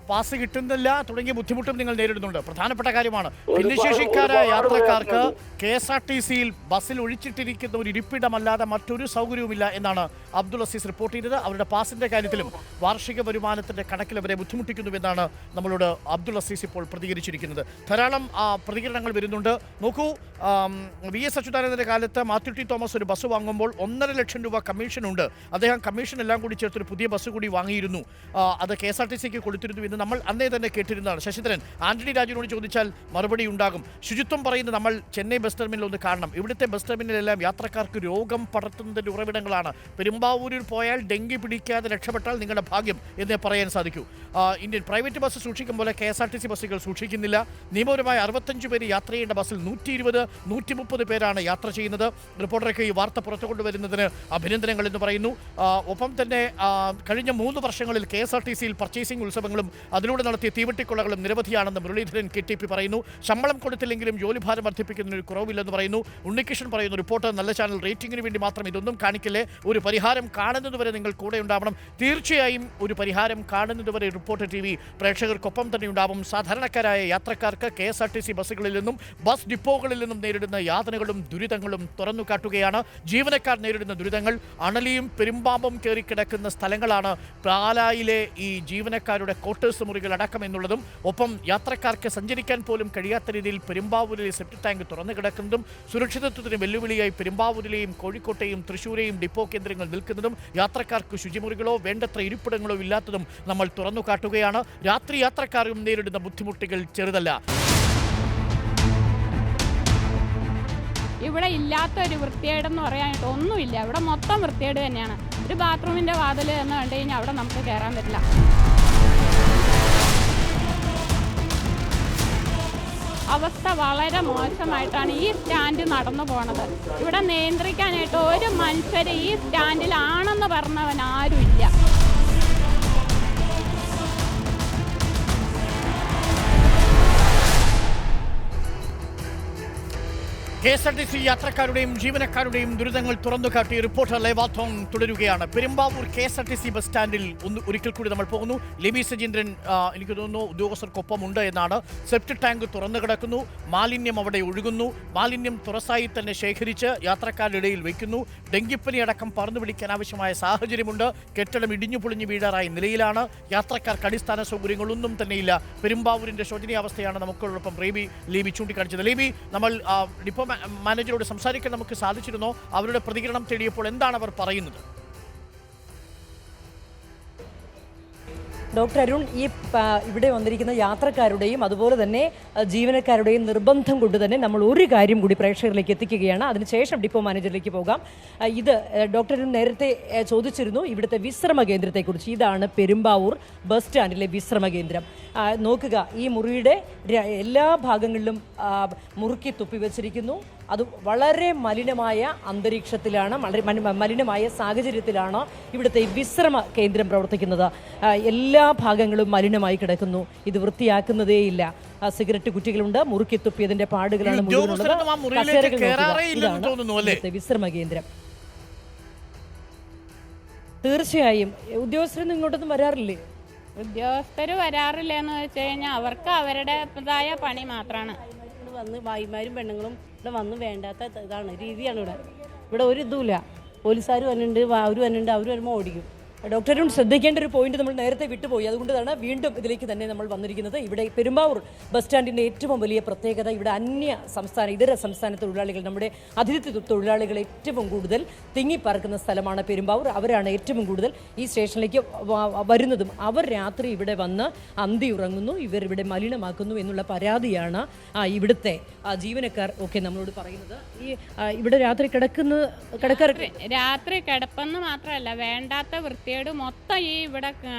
പാസ് കിട്ടുന്നില്ല തുടങ്ങിയ ബുദ്ധിമുട്ടും നിങ്ങൾ നേരിടുന്നുണ്ട്. പ്രധാനപ്പെട്ട കാര്യമാണ്. ഭിന്നശേഷിക്കാരായ യാത്രക്കാർക്ക് KSRTCയിൽ ബസ്സിൽ ഒഴിച്ചിട്ടിരിക്കുന്ന ഒരു ഇരിപ്പിടമല്ലാതെ മറ്റൊരു സൗകര്യവുമില്ല എന്നാണ് അബ്ദുൽ അസീസ് റിപ്പോർട്ട് ചെയ്തത്. അവരുടെ പാസിന്റെ കാര്യത്തിലും വാർഷിക വരുമാനത്തിന്റെ കണക്കിൽ അവരെ ബുദ്ധിമുട്ടിക്കുന്നുവെന്നാണ് നമ്മളോട് അബ്ദുൽ അസീസ് ഇപ്പോൾ പ്രതികരിച്ചിരിക്കുന്നത്. ധാരാളം പ്രതികരണങ്ങൾ വരുന്നുണ്ട്. നോക്കൂ, VS അച്യുതാനന്ദന്റെ കാലത്ത് മാത്യു ടി തോമസ് ഒരു ബസ് വാങ്ങുമ്പോൾ 1.5 ലക്ഷം രൂപ കമ്മീഷനുണ്ട്. അദ്ദേഹം കമ്മീഷൻ എല്ലാം കൂടി ചേർത്തൊരു പുതിയ ബസ് കൂടി വാങ്ങിയിരുന്നു. അത് KSRTC കൊടുത്തിരുന്നു എന്ന് നമ്മൾ അന്നേ തന്നെ കേട്ടിരുന്നതാണ്. ശശിധരൻ, ആന്റണി രാജുവിനോട് ചോദിച്ചാൽ മറുപടി ഉണ്ടാകും. ശുചിത്വം പറയുന്നത് നമ്മൾ ചെന്നൈ ബസ് ടെർമിനൽ ഒന്ന് കാണണം. ഇവിടുത്തെ ബസ് ടെർമിനലെല്ലാം യാത്രക്കാർക്ക് രോഗം പടർത്തുന്നതിൻ്റെ ഉറവിടങ്ങളാണ്. പെരുമ്പാവൂരിൽ പോയാൽ ഡെങ്കി പിടിക്കാതെ രക്ഷപ്പെട്ടാൽ നിങ്ങളുടെ ഭാഗ്യം എന്നേ പറയാൻ സാധിക്കൂ. ഇന്ത്യൻ പ്രൈവറ്റ് ബസ് സൂക്ഷിക്കും പോലെ KSRTC ബസ്സുകൾ സൂക്ഷിക്കുന്നില്ല. നിയമപരമായി 65 പേര് യാത്ര ചെയ്യേണ്ട ബസ്സിൽ 120-130 പേരാണ് യാത്ര ചെയ്യുന്നത്. റിപ്പോർട്ടർക്ക് ഈ വാർത്ത പുറത്തു കൊണ്ടുവരുന്നതിന് അഭിനന്ദനങ്ങൾ എന്ന് പറയുന്നു. ഒപ്പം തന്നെ കഴിഞ്ഞ 3 വർഷങ്ങളിൽ KSRTCയിൽ പർച്ചേസിംഗ് ഉത്സവങ്ങളും അതിലൂടെ നടത്തിയ തീവട്ടിക്കൊള്ളകളും നിരവധിയാണെന്ന് മുരളീധരൻ KTP പറയുന്നു. ശമ്പളം കൊടുത്തില്ലെങ്കിലും ജോലിഭാരം വർദ്ധിപ്പിക്കുന്നതിന് കുറവില്ലെന്ന് പറയുന്നു. ഉണ്ണികൃഷ്ണൻ പറയുന്നു, റിപ്പോർട്ടർ നല്ല ചാനൽ, റേറ്റിംഗിന് വേണ്ടി മാത്രം ഇതൊന്നും കാണിക്കില്ലേ, ഒരു പരിഹാരം കാണുന്നതുവരെ നിങ്ങൾ കൂടെ ഉണ്ടാവണം. തീർച്ചയായും ഒരു പരിഹാരം കാണുന്നതുവരെ റിപ്പോർട്ടർ TV പ്രേക്ഷകർക്കൊപ്പം തന്നെ ഉണ്ടാവും. സാധാരണക്കാരായ യാത്രക്കാർക്ക് KSRTC ബസ്സുകളിൽ നിന്നും ബസ് ഡിപ്പോകളിൽ നിന്നും നേരിടുന്ന യാതനകളും ദുരിതങ്ങളും തുറന്നു കാട്ടുകയാണ്. ജീവനക്കാർ നേരിടുന്ന ദുരിതങ്ങൾ അണലിയും പെരുമ്പാമ്പും കയറിക്കിടക്കുന്ന സ്ഥലങ്ങളാണ് പാലായിലെ ഈ ജീവനക്കാരുടെ ക്വാർട്ടേഴ്സ് മുറികൾ അടക്കം എന്നുള്ളതും. ഒപ്പം യാത്രക്കാർക്ക് സഞ്ചരിക്കാൻ പോലും കഴിയാത്ത രീതിയിൽ പെരുമ്പാവൂരിലെ സെപ്റ്റിക് ടാങ്ക് തുറന്നു കിടക്കുന്നതും സുരക്ഷിതത്വത്തിന് വെല്ലുവിളിയായി പെരുമ്പാവൂരിലെയും കോഴിക്കോട്ടെയും തൃശ്ശൂരെയും ഡിപ്പോ കേന്ദ്രങ്ങൾ നിൽക്കുന്നതും യാത്രക്കാർക്ക് ശുചിമുറികളോ വേണ്ടത്ര ഇരിപ്പിടങ്ങളോ ഇല്ലാത്തതും നമ്മൾ തുറന്നു കാട്ടുകയാണ്. രാത്രി യാത്രക്കാരും നേരിടുന്ന ബുദ്ധിമുട്ടുകൾ ചെറുതല്ല. ഇവിടെ ഇല്ലാത്ത ഒരു വൃത്തികേടെന്ന് പറയാനായിട്ട് ഒന്നുമില്ല. ഇവിടെ മൊത്തം വൃത്തികേട് തന്നെയാണ്. ഒരു ബാത്റൂമിൻ്റെ വാതിൽ എന്ന് കണ്ടു കഴിഞ്ഞാൽ അവിടെ നമുക്ക് കയറാൻ പറ്റില്ല. അവസ്ഥ വളരെ മോശമായിട്ടാണ് ഈ സ്റ്റാൻഡ് നടന്നു പോണത്. ഇവിടെ നിയന്ത്രിക്കാനായിട്ട് ഒരു മനുഷ്യർ ഈ സ്റ്റാൻഡിലാണെന്ന് പറഞ്ഞവൻ ആരുമില്ല. KSRTC യാത്രക്കാരുടെയും ജീവനക്കാരുടെയും ദുരിതങ്ങൾ തുറന്നുകാട്ടിയ റിപ്പോർട്ടർ ലൈവാത്തോൺ തുടരുകയാണ്. പെരുമ്പാവൂർ KSRTC ബസ് സ്റ്റാൻഡിൽ ഒരിക്കൽ കൂടി നമ്മൾ പോകുന്നു. ലിബി സജീന്ദ്രൻ എനിക്ക് തോന്നുന്നു ഉദ്യോഗസ്ഥർക്കൊപ്പം ഉണ്ട് എന്നാണ്. സെപ്റ്റിക് ടാങ്ക് തുറന്നു കിടക്കുന്നു, മാലിന്യം അവിടെ ഒഴുകുന്നു. മാലിന്യം തുറസായി തന്നെ ശേഖരിച്ച് യാത്രക്കാരുടെ ഇടയിൽ വയ്ക്കുന്നു. ഡെങ്കിപ്പനി അടക്കം പറന്നു പിടിക്കാൻ ആവശ്യമായ സാഹചര്യമുണ്ട്. കെട്ടിടം ഇടിഞ്ഞു പൊളിഞ്ഞു വീഴാറായ നിലയിലാണ്. യാത്രക്കാർക്ക് അടിസ്ഥാന സൗകര്യങ്ങളൊന്നും തന്നെയില്ല. പെരുമ്പാവൂരിന്റെ ശോചനീയാവസ്ഥയാണ് നമുക്കൊപ്പം ലേബി ചൂണ്ടിക്കാണിച്ചത്. ലേബി, നമ്മൾ ഡിപ്പോ മാനേജരോട് സംസാരിക്കാൻ നമുക്ക് സാധിച്ചിരുന്നോ? അവരുടെ പ്രതികരണം തേടിയപ്പോൾ എന്താണ് അവർ പറയുന്നത്? ഡോക്ടർ അരുൺ, ഈ ഇവിടെ വന്നിരിക്കുന്ന യാത്രക്കാരുടെയും അതുപോലെ തന്നെ ജീവനക്കാരുടെയും നിർബന്ധം കൊണ്ട് തന്നെ നമ്മൾ ഒരു കാര്യം കൂടി പ്രേക്ഷകരിലേക്ക് എത്തിക്കുകയാണ്. അതിനുശേഷം ഡിപ്പോ മാനേജറിലേക്ക് പോകാം. ഇത് ഡോക്ടർ അരുൺ നേരത്തെ ചോദിച്ചിരുന്നു ഇവിടുത്തെ വിശ്രമ കേന്ദ്രത്തെക്കുറിച്ച്. ഇതാണ് പെരുമ്പാവൂർ ബസ് സ്റ്റാൻഡിലെ വിശ്രമ കേന്ദ്രം. നോക്കുക, ഈ മുറിയുടെ എല്ലാ ഭാഗങ്ങളിലും മുറുക്കി തുപ്പി വെച്ചിരിക്കുന്നു. അത് വളരെ മലിനമായ അന്തരീക്ഷത്തിലാണ്, വളരെ മലിനമായ സാഹചര്യത്തിലാണ് ഇവിടുത്തെ ഈ വിശ്രമ കേന്ദ്രം പ്രവർത്തിക്കുന്നത്. എല്ലാ ഭാഗങ്ങളും മലിനമായി കിടക്കുന്നു. ഇത് വൃത്തിയാക്കുന്നതേയില്ല. സിഗരറ്റ് കുറ്റികളുണ്ട്, മുറുക്കി തുപ്പിയതിന്റെ പാടുകളാണ് മുഴുവനുള്ളത്. വിശ്രമ കേന്ദ്രം തീർച്ചയായും ഉദ്യോഗസ്ഥരൊന്നും ഇങ്ങോട്ടൊന്നും വരാറില്ലേ? ഉദ്യോഗസ്ഥർ വരാറില്ല എന്ന് വെച്ച് കഴിഞ്ഞാൽ അവർക്ക് അവരുടേതായ പണി മാത്രമാണ്. വന്ന് ഭായിമാരും പെണ്ണുങ്ങളും ഇവിടെ വന്ന് വേണ്ടാത്ത ഇതാണ് രീതിയാണ് ഇവിടെ ഒരു ഇതുമില്ല. പോലീസുകാർ വന്നിട്ടുണ്ട്, അവർ വന്നിട്ടുണ്ട്, അവർ വരുമ്പോൾ ഓടിക്കും. ഡോക്ടറും ശ്രദ്ധിക്കേണ്ട ഒരു പോയിന്റ് നമ്മൾ നേരത്തെ വിട്ടുപോയി. അതുകൊണ്ടാണ് വീണ്ടും ഇതിലേക്ക് തന്നെ നമ്മൾ വന്നിരിക്കുന്നത്. ഇവിടെ പെരുമ്പാവൂർ ബസ് സ്റ്റാൻഡിൻ്റെ ഏറ്റവും വലിയ പ്രത്യേകത ഇവിടെ ഇതര സംസ്ഥാന തൊഴിലാളികൾ, നമ്മുടെ അതിഥി തൊഴിലാളികൾ ഏറ്റവും കൂടുതൽ തിങ്ങിപ്പറക്കുന്ന സ്ഥലമാണ് പെരുമ്പാവൂർ. അവരാണ് ഏറ്റവും കൂടുതൽ ഈ സ്റ്റേഷനിലേക്ക് വരുന്നതും. അവർ രാത്രി ഇവിടെ വന്ന് അന്തി ഉറങ്ങുന്നു, ഇവർ ഇവിടെ മലിനമാക്കുന്നു എന്നുള്ള പരാതിയാണ് ഇവിടുത്തെ ജീവനക്കാർ ഒക്കെ നമ്മളോട് പറയുന്നത്. ഈ ഇവിടെ രാത്രി രാത്രി കിടപ്പെന്ന് മാത്രമല്ല, വേണ്ടാത്ത വൃത്തിയേട് മൊത്തം ഈ ഇവിടെ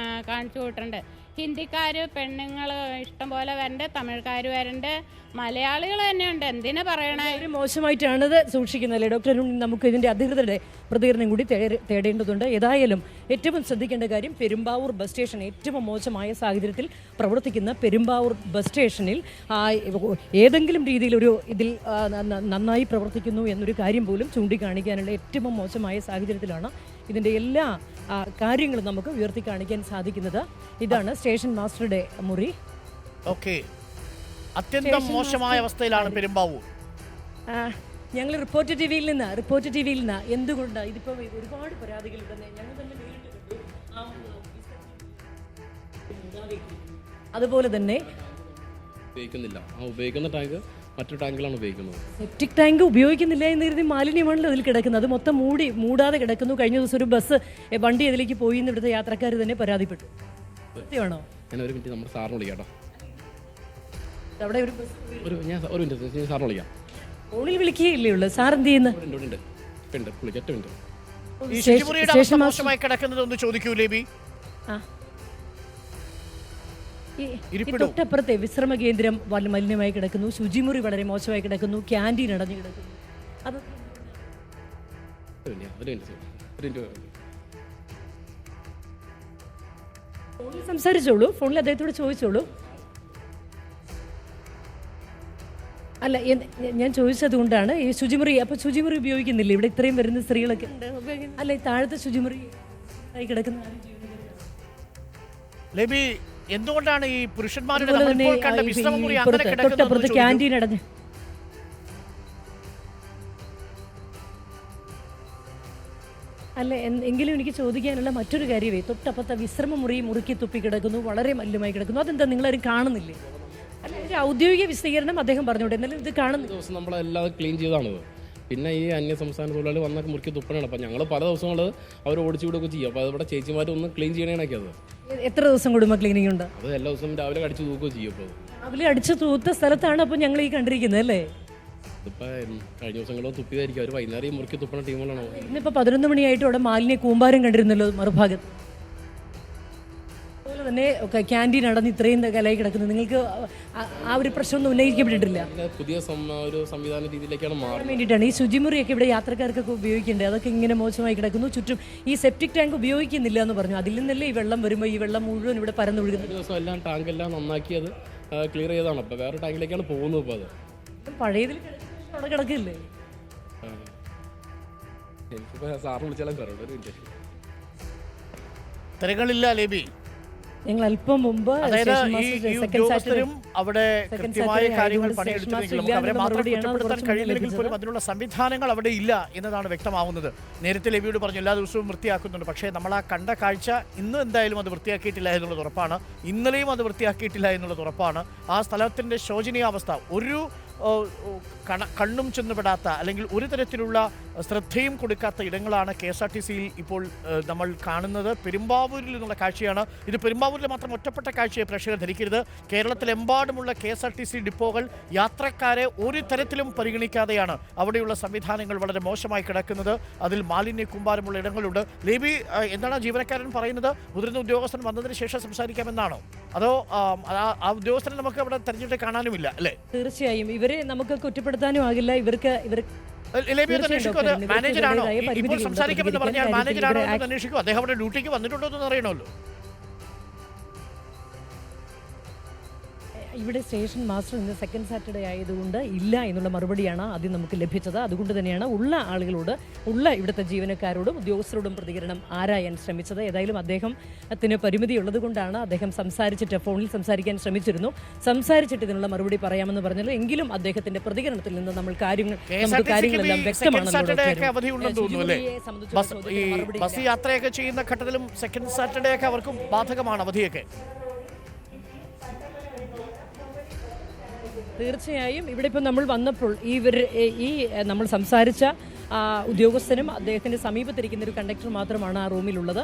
കാണിച്ചു വിട്ടിട്ടുണ്ട്. ഹിന്ദിക്കാർ, പെണ്ണുങ്ങൾ ഇഷ്ടംപോലെ വരണ്ട്, തമിഴ്ക്കാർ വരണ്ട്, മലയാളികൾ തന്നെയുണ്ട്. എന്തിനാ പറയണേ? മോശമായിട്ടാണ് ഇത് സൂക്ഷിക്കുന്നത്. ഡോക്ടർ, നമുക്ക് ഇതിൻ്റെ അധികൃതരുടെ പ്രതികരണം കൂടി തേടേണ്ടതുണ്ട്. ഏതായാലും ഏറ്റവും ശ്രദ്ധിക്കേണ്ട കാര്യം, പെരുമ്പാവൂർ ബസ് സ്റ്റേഷൻ ഏറ്റവും മോശമായ സാഹചര്യത്തിൽ പ്രവർത്തിക്കുന്ന പെരുമ്പാവൂർ ബസ് സ്റ്റേഷനിൽ ഏതെങ്കിലും രീതിയിൽ ഇതിൽ നന്നായി പ്രവർത്തിക്കുന്നു എന്നൊരു കാര്യം പോലും ചൂണ്ടിക്കാണിക്കാനുള്ള ഏറ്റവും മോശമായ സാഹചര്യത്തിലാണ് ഇതിൻ്റെ എല്ലാ കാര്യങ്ങളും നമുക്ക് ഉയർത്തി കാണിക്കാൻ സാധിക്കുന്നത്. ഇതാണ് സ്റ്റേഷൻ മാസ്റ്ററുടെ മുറി. ഓക്കെ, അത്യന്തം മോശമായ അവസ്ഥയിലാണ് പെരുമ്പാവൂർ. ഞങ്ങൾ റിപ്പോർട്ടർ ടി വിയിൽ നിന്ന് എന്തുകൊണ്ട് ഇതിപ്പോൾ ഒരുപാട് പരാതികൾ ഉണ്ടെന്ന് ഞങ്ങൾ തന്നെ നേരിട്ട് അതുപോലെ തന്നെ ഉപയോഗിക്കുന്ന ടാങ്ക് മറ്റു ടാങ്കുകളാണ് ഉപയോഗിക്കുന്നത്. സെപ്റ്റിക് ടാങ്ക് ഉപയോഗിക്കുന്നില്ല എന്ന് കരുതി മാലിന്യമാണല്ലോ അതിൽ കിടക്കുന്നത്. അത് മൊത്തം മൂടാതെ കിടക്കുന്നു. കഴിഞ്ഞ ദിവസം ഒരു വണ്ടി അതിലേക്ക് പോയി എന്ന് ഇവിടുത്തെ യാത്രക്കാർ തന്നെ പരാതിപ്പെട്ടു. സത്യമാണോ? ഞാൻ ഒരു മിനിറ്റ് നമ്മുടെ സാറിന് വിളിക്കാം. അവിടെ ഒരു മിനിറ്റ് സാറിന് വിളിക്കാം. ഫോണിൽ വിളിക്കുകയില്ലേ ഉള്ളൂ. സാർ എന്ത് ചെയ്യുന്നു? തൊട്ടപ്പുറത്തെ വിശ്രമ കേന്ദ്രം മലിനമായി കിടക്കുന്നു, ശുചിമുറി വളരെ മോശമായി കിടക്കുന്നു, ക്യാൻറ്റീൻ അടഞ്ഞു കിടക്കുന്നു. അത് ഫോണിൽ സംസാരിച്ചോളൂ, ഫോണിൽ അദ്ദേഹത്തോട് ചോദിച്ചോളൂ. അല്ല, ഞാൻ ചോദിച്ചത് കൊണ്ടാണ് ഈ ശുചിമുറി. അപ്പോൾ ശുചിമുറി ഉപയോഗിക്കുന്നില്ല ഇവിടെ ഇത്രയും വരുന്ന സ്ത്രീകളൊക്കെ? അല്ല, ഈ താഴത്തെ ശുചിമുറി ആയി കിടക്കുന്ന എന്തുകൊണ്ടാണ് ഈ പുരുഷന്മാരുടെ തൊട്ടപ്പുറത്ത് ക്യാൻറ്റീൻ അടഞ്ഞ്? അല്ല, എങ്കിലും എനിക്ക് ചോദിക്കാനുള്ള മറ്റൊരു കാര്യമേ, തൊട്ടപ്പുറത്തെ വിശ്രമ മുറി മുറുക്കി തുപ്പി കിടക്കുന്നു, വളരെ മലിനമായി കിടക്കുന്നു. അതെന്താ നിങ്ങളാരും കാണുന്നില്ലേ? അല്ല, ഒരു ഔദ്യോഗിക വിശദീകരണം അദ്ദേഹം പറഞ്ഞോട്ടെ, എന്നാലും ഇത് കാണുന്നു. ദിവസം നമ്മളെല്ലാം ക്ലീൻ ചെയ്താണത്. പിന്നെ ഈ അന്യ സംസ്ഥാന തൊഴിലാളി വന്നൊക്കെ മുറുക്കി തുപ്പണാണ്. അപ്പം ഞങ്ങൾ പല ദിവസങ്ങൾ അവർ ഓടിച്ചു വിടുകയൊക്കെ ചെയ്യും. അപ്പോൾ അതിവിടെ ചേച്ചിമാരൊന്ന് ക്ലീൻ ചെയ്യണേനൊക്കെ. അത് എത്ര ദിവസം കൂടുമ്പോൾ ക്ലീനിങ് ഉണ്ട്? അത് എല്ലാ ദിവസവും രാവിലെ അടിച്ചു തൂക്കുകയോ ചെയ്യും. അപ്പോൾ രാവിലെ അടിച്ചു തൂത്ത സ്ഥലത്താണ് അപ്പോൾ ഞങ്ങൾ ഈ കണ്ടിരിക്കുന്നത് അല്ലേ? ഇതിപ്പോൾ കഴിഞ്ഞ ദിവസങ്ങളും തുപ്പിയതായിരിക്കും. അവർ വൈകുന്നേരം മുറുക്കി തുപ്പണ ടീമുകളാണോ? ഇന്നിപ്പോൾ 11 മണിയായിട്ട് അവിടെ മാലിന്യ കൂമ്പാരം കണ്ടിരുന്നല്ലോ മറുഭാഗത്ത്. അതുപോലെ തന്നെ ക്യാൻറ്റീൻ അടഞ്ഞ് ഇത്രയും കലായി കിടക്കുന്നത്. നിങ്ങൾക്ക് ആ ഒരു പ്രശ്നമൊന്നും ഉന്നയിക്കപ്പെട്ടിട്ടില്ല? പുതിയ ഒരു സംവിധാന രീതിയിലേക്കാണ് മാറാൻ വേണ്ടിയിട്ടാണ്. ഈ ശുചിമുറിയൊക്കെ ഇവിടെ യാത്രക്കാർക്കൊക്കെ ഉപയോഗിക്കേണ്ടത്, അതൊക്കെ ഇങ്ങനെ മോശമായി കിടക്കുന്നു. ചുറ്റും ഈ സെപ്റ്റിക് ടാങ്ക് ഉപയോഗിക്കുന്നില്ല എന്ന് പറഞ്ഞു. അതിൽ നിന്നല്ലേ ഈ വെള്ളം വരുമ്പോൾ ഈ വെള്ളം മുഴുവൻ ഇവിടെ പരന്നൊഴുകുന്നത്. ദിവസം എല്ലാം ടാങ്കെല്ലാം നന്നാക്കി അത് ക്ലിയർ ചെയ്താണ്. അപ്പോൾ വേറെ ടാങ്കിലേക്കാണ് പോകുന്നത്. ഇപ്പോൾ അത് പഴയതിൽ അവിടെ കിടക്കില്ലേ? എനിക്കിപ്പോൾ സാറിന് വിളിച്ചാലും സാറുണ്ട് ഒരു മിനിറ്റ്. തിരകളില്ല ലേബി. ഞങ്ങൾ അല്പം മുമ്പ് അവിടെ കൃത്യമായ കാര്യങ്ങൾ പണിയെടുത്തില്ലെങ്കിലും അവരെ മാത്രം കുറ്റപ്പെടുത്താൻ കഴിയില്ലെങ്കിൽ പോലും അതിനുള്ള സംവിധാനങ്ങൾ അവിടെ ഇല്ല എന്നതാണ് വ്യക്തമാവുന്നത്. നേരത്തെ ലേബിയോട് പറഞ്ഞു എല്ലാ ദിവസവും വൃത്തിയാക്കുന്നുണ്ട്. പക്ഷേ നമ്മൾ ആ കണ്ട കാഴ്ച ഇന്നും എന്തായാലും അത് വൃത്തിയാക്കിയിട്ടില്ല എന്നുള്ളത് ഉറപ്പാണ്. ഇന്നലെയും അത് വൃത്തിയാക്കിയിട്ടില്ല എന്നുള്ളത് ഉറപ്പാണ്. ആ സ്ഥലത്തിൻ്റെ ശോചനീയാവസ്ഥ ഒരു കണ്ണും ചെന്നുപെടാത്ത അല്ലെങ്കിൽ ഒരു തരത്തിലുള്ള ശ്രദ്ധയും കൊടുക്കാത്ത ഇടങ്ങളാണ് KSRTCയിൽ ഇപ്പോൾ നമ്മൾ കാണുന്നത്. പെരുമ്പാവൂരിൽ നിന്നുള്ള കാഴ്ചയാണ് ഇത്. പെരുമ്പാവൂരിൽ മാത്രം ഒറ്റപ്പെട്ട കാഴ്ചയെ പ്രേക്ഷകർ ധരിക്കരുത്. കേരളത്തിലെമ്പാടുമുള്ള KSRTC ഡിപ്പോകൾ യാത്രക്കാരെ ഒരു തരത്തിലും പരിഗണിക്കാതെയാണ് അവിടെയുള്ള സംവിധാനങ്ങൾ വളരെ മോശമായി കിടക്കുന്നത്. അതിൽ മാലിന്യ കൂമ്പാരമുള്ള ഇടങ്ങളുണ്ട്. ലേബി, എന്താണ് ജീവനക്കാരൻ പറയുന്നത്? മുതിർന്ന ഉദ്യോഗസ്ഥൻ വന്നതിന് ശേഷം സംസാരിക്കാമെന്നാണോ? അതോ ആ ഉദ്യോഗസ്ഥരെ നമുക്ക് അവിടെ തെരഞ്ഞെടുത്ത് കാണാനുമില്ല അല്ലേ? തീർച്ചയായും ഇവരെ നമുക്ക് കുറ്റപ്പെടുത്താനും ആകില്ല. ഇവർക്ക് മാനേജറാണോ ഇപ്പോൾ സംസാരിക്കുമെന്ന് പറഞ്ഞാൽ മാനേജറാണോ എന്ന് അന്വേഷിക്കും. അദ്ദേഹം അവിടെ ഡ്യൂട്ടിക്ക് വന്നിട്ടുണ്ടോ എന്ന് അറിയണമല്ലോ. ഇവിടെ സ്റ്റേഷൻ മാസ്റ്റർ ഇന്ന് സെക്കൻഡ് സാറ്റർഡേ ആയതുകൊണ്ട് ഇല്ല എന്നുള്ള മറുപടിയാണ് ആദ്യം നമുക്ക് ലഭിച്ചത്. അതുകൊണ്ട് തന്നെയാണ് ഉള്ള ആളുകളോട്, ഉള്ള ഇവിടുത്തെ ജീവനക്കാരോടും ഉദ്യോഗസ്ഥരോടും പ്രതികരണം ആരായാൻ ശ്രമിച്ചത്. ഏതായാലും അദ്ദേഹത്തിന് പരിമിതി ഉള്ളത് കൊണ്ടാണ് അദ്ദേഹം ഫോണിൽ സംസാരിക്കാൻ ശ്രമിച്ചിരുന്നു. സംസാരിച്ചിട്ട് ഇതിനുള്ള മറുപടി പറയാമെന്ന് പറഞ്ഞല്ലോ. എങ്കിലും അദ്ദേഹത്തിന്റെ പ്രതികരണത്തിൽ നിന്ന് കാര്യങ്ങളെല്ലാം വ്യക്തമാണല്ലോ. ബസ് യാത്രയൊക്കെ ചെയ്യുന്ന ഘട്ടത്തിലും സെക്കൻഡ് സാറ്റർഡേ ഒക്കെ അവർക്കും ബാധകമാണ് അവധിയൊക്കെ. തീർച്ചയായും ഇവിടെ ഇപ്പം നമ്മൾ വന്നപ്പോൾ നമ്മൾ സംസാരിച്ച ഉദ്യോഗസ്ഥനും അദ്ദേഹത്തിൻ്റെ സമീപത്തിരിക്കുന്ന ഒരു കണ്ടക്ടർ മാത്രമാണ് ആ റൂമിലുള്ളത്.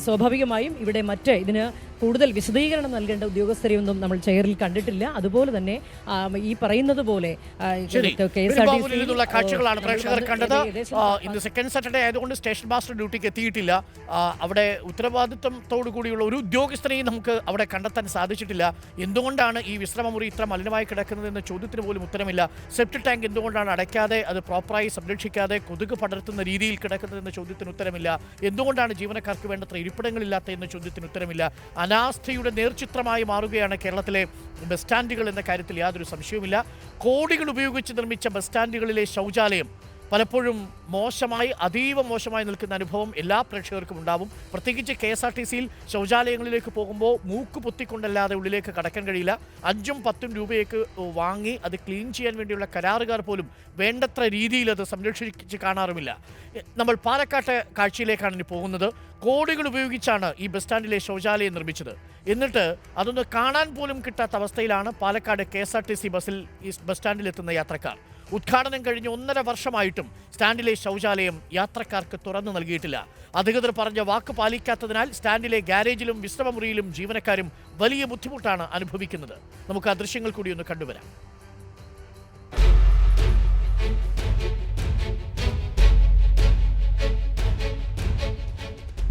സ്വാഭാവികമായും ഇവിടെ ഇതിന് കൂടുതൽ വിശദീകരണം നൽകേണ്ട ഉദ്യോഗസ്ഥരെയൊന്നും നമ്മൾ ചെയറിൽ കണ്ടിട്ടില്ല. അതുപോലെ തന്നെ ഈ പറയുന്നത് പോലെ കാഴ്ചകളാണ് പ്രേക്ഷകർ കണ്ടത്. ഇന്ന് സെക്കൻഡ് സാറ്റർഡേ ആയതുകൊണ്ട് സ്റ്റേഷൻ മാസ്റ്റർ ഡ്യൂട്ടിക്ക് എത്തിയിട്ടില്ല. അവിടെ ഉത്തരവാദിത്വത്തോടു കൂടിയുള്ള ഒരു ഉദ്യോഗസ്ഥനെയും നമുക്ക് അവിടെ കണ്ടെത്താൻ സാധിച്ചിട്ടില്ല. എന്തുകൊണ്ടാണ് ഈ വിശ്രമമുറി ഇത്ര മലിനമായി കിടക്കുന്നതെന്ന ചോദ്യത്തിന് പോലും ഉത്തരമില്ല. സെപ്റ്റിക് ടാങ്ക് എന്തുകൊണ്ടാണ് അടയ്ക്കാതെ, അത് പ്രോപ്പറായി സംരക്ഷിക്കാതെ കൊതുക് പടർത്തുന്ന രീതിയിൽ കിടക്കുന്നതെന്ന ചോദ്യത്തിന് ഉത്തരമില്ല. എന്തുകൊണ്ടാണ് ജീവനക്കാർക്ക് വേണ്ടത്ര ഇരിപ്പിടങ്ങളില്ലാത്ത എന്ന ചോദ്യത്തിന് ഉത്തരമില്ല. അനാസ്ഥയുടെ നേർചിത്രമായി മാറുകയാണ് കേരളത്തിലെ ബസ് സ്റ്റാൻഡുകൾ എന്ന കാര്യത്തിൽ യാതൊരു സംശയവുമില്ല. കോടികൾ ഉപയോഗിച്ച് നിർമ്മിച്ച ബസ് സ്റ്റാൻഡുകളിലെ ശൗചാലയം പലപ്പോഴും അതീവ മോശമായി നിൽക്കുന്ന അനുഭവം എല്ലാ പ്രേക്ഷകർക്കും ഉണ്ടാവും. പ്രത്യേകിച്ച് KSRTCയിൽ ശൗചാലയങ്ങളിലേക്ക് പോകുമ്പോൾ മൂക്ക് പൊത്തിക്കൊണ്ടല്ലാതെ ഉള്ളിലേക്ക് കടക്കാൻ കഴിയില്ല. 5-10 രൂപയൊക്കെ വാങ്ങി അത് ക്ലീൻ ചെയ്യാൻ വേണ്ടിയുള്ള കരാറുകാർ പോലും വേണ്ടത്ര രീതിയിൽ അത് സംരക്ഷിച്ച് കാണാറുമില്ല. നമ്മൾ പാലക്കാട്ടെ കാഴ്ചയിലേക്കാണ് ഇനി പോകുന്നത്. കോടികൾ ഉപയോഗിച്ചാണ് ഈ ബസ് സ്റ്റാൻഡിലെ ശൗചാലയം നിർമ്മിച്ചത്. എന്നിട്ട് അതൊന്ന് കാണാൻ പോലും കിട്ടാത്ത അവസ്ഥയിലാണ് പാലക്കാട് KSRTC ബസ്സിൽ ഈ ബസ് സ്റ്റാൻഡിലെത്തുന്ന യാത്രക്കാർ. ഉദ്ഘാടനം കഴിഞ്ഞ് 1.5 വർഷമായിട്ടും സ്റ്റാൻഡിലെ ശൗചാലയം യാത്രക്കാർക്ക് തുറന്നു നൽകിയിട്ടില്ല. അധികൃതർ പറഞ്ഞ വാക്ക് പാലിക്കാത്തതിനാൽ സ്റ്റാൻഡിലെ ഗാരേജിലും വിശ്രമമുറിയിലും ജീവനക്കാരും വലിയ ബുദ്ധിമുട്ടാണ് അനുഭവിക്കുന്നത്. നമുക്ക് ആ ദൃശ്യങ്ങൾ കൂടി ഒന്ന് കണ്ടുവരാം.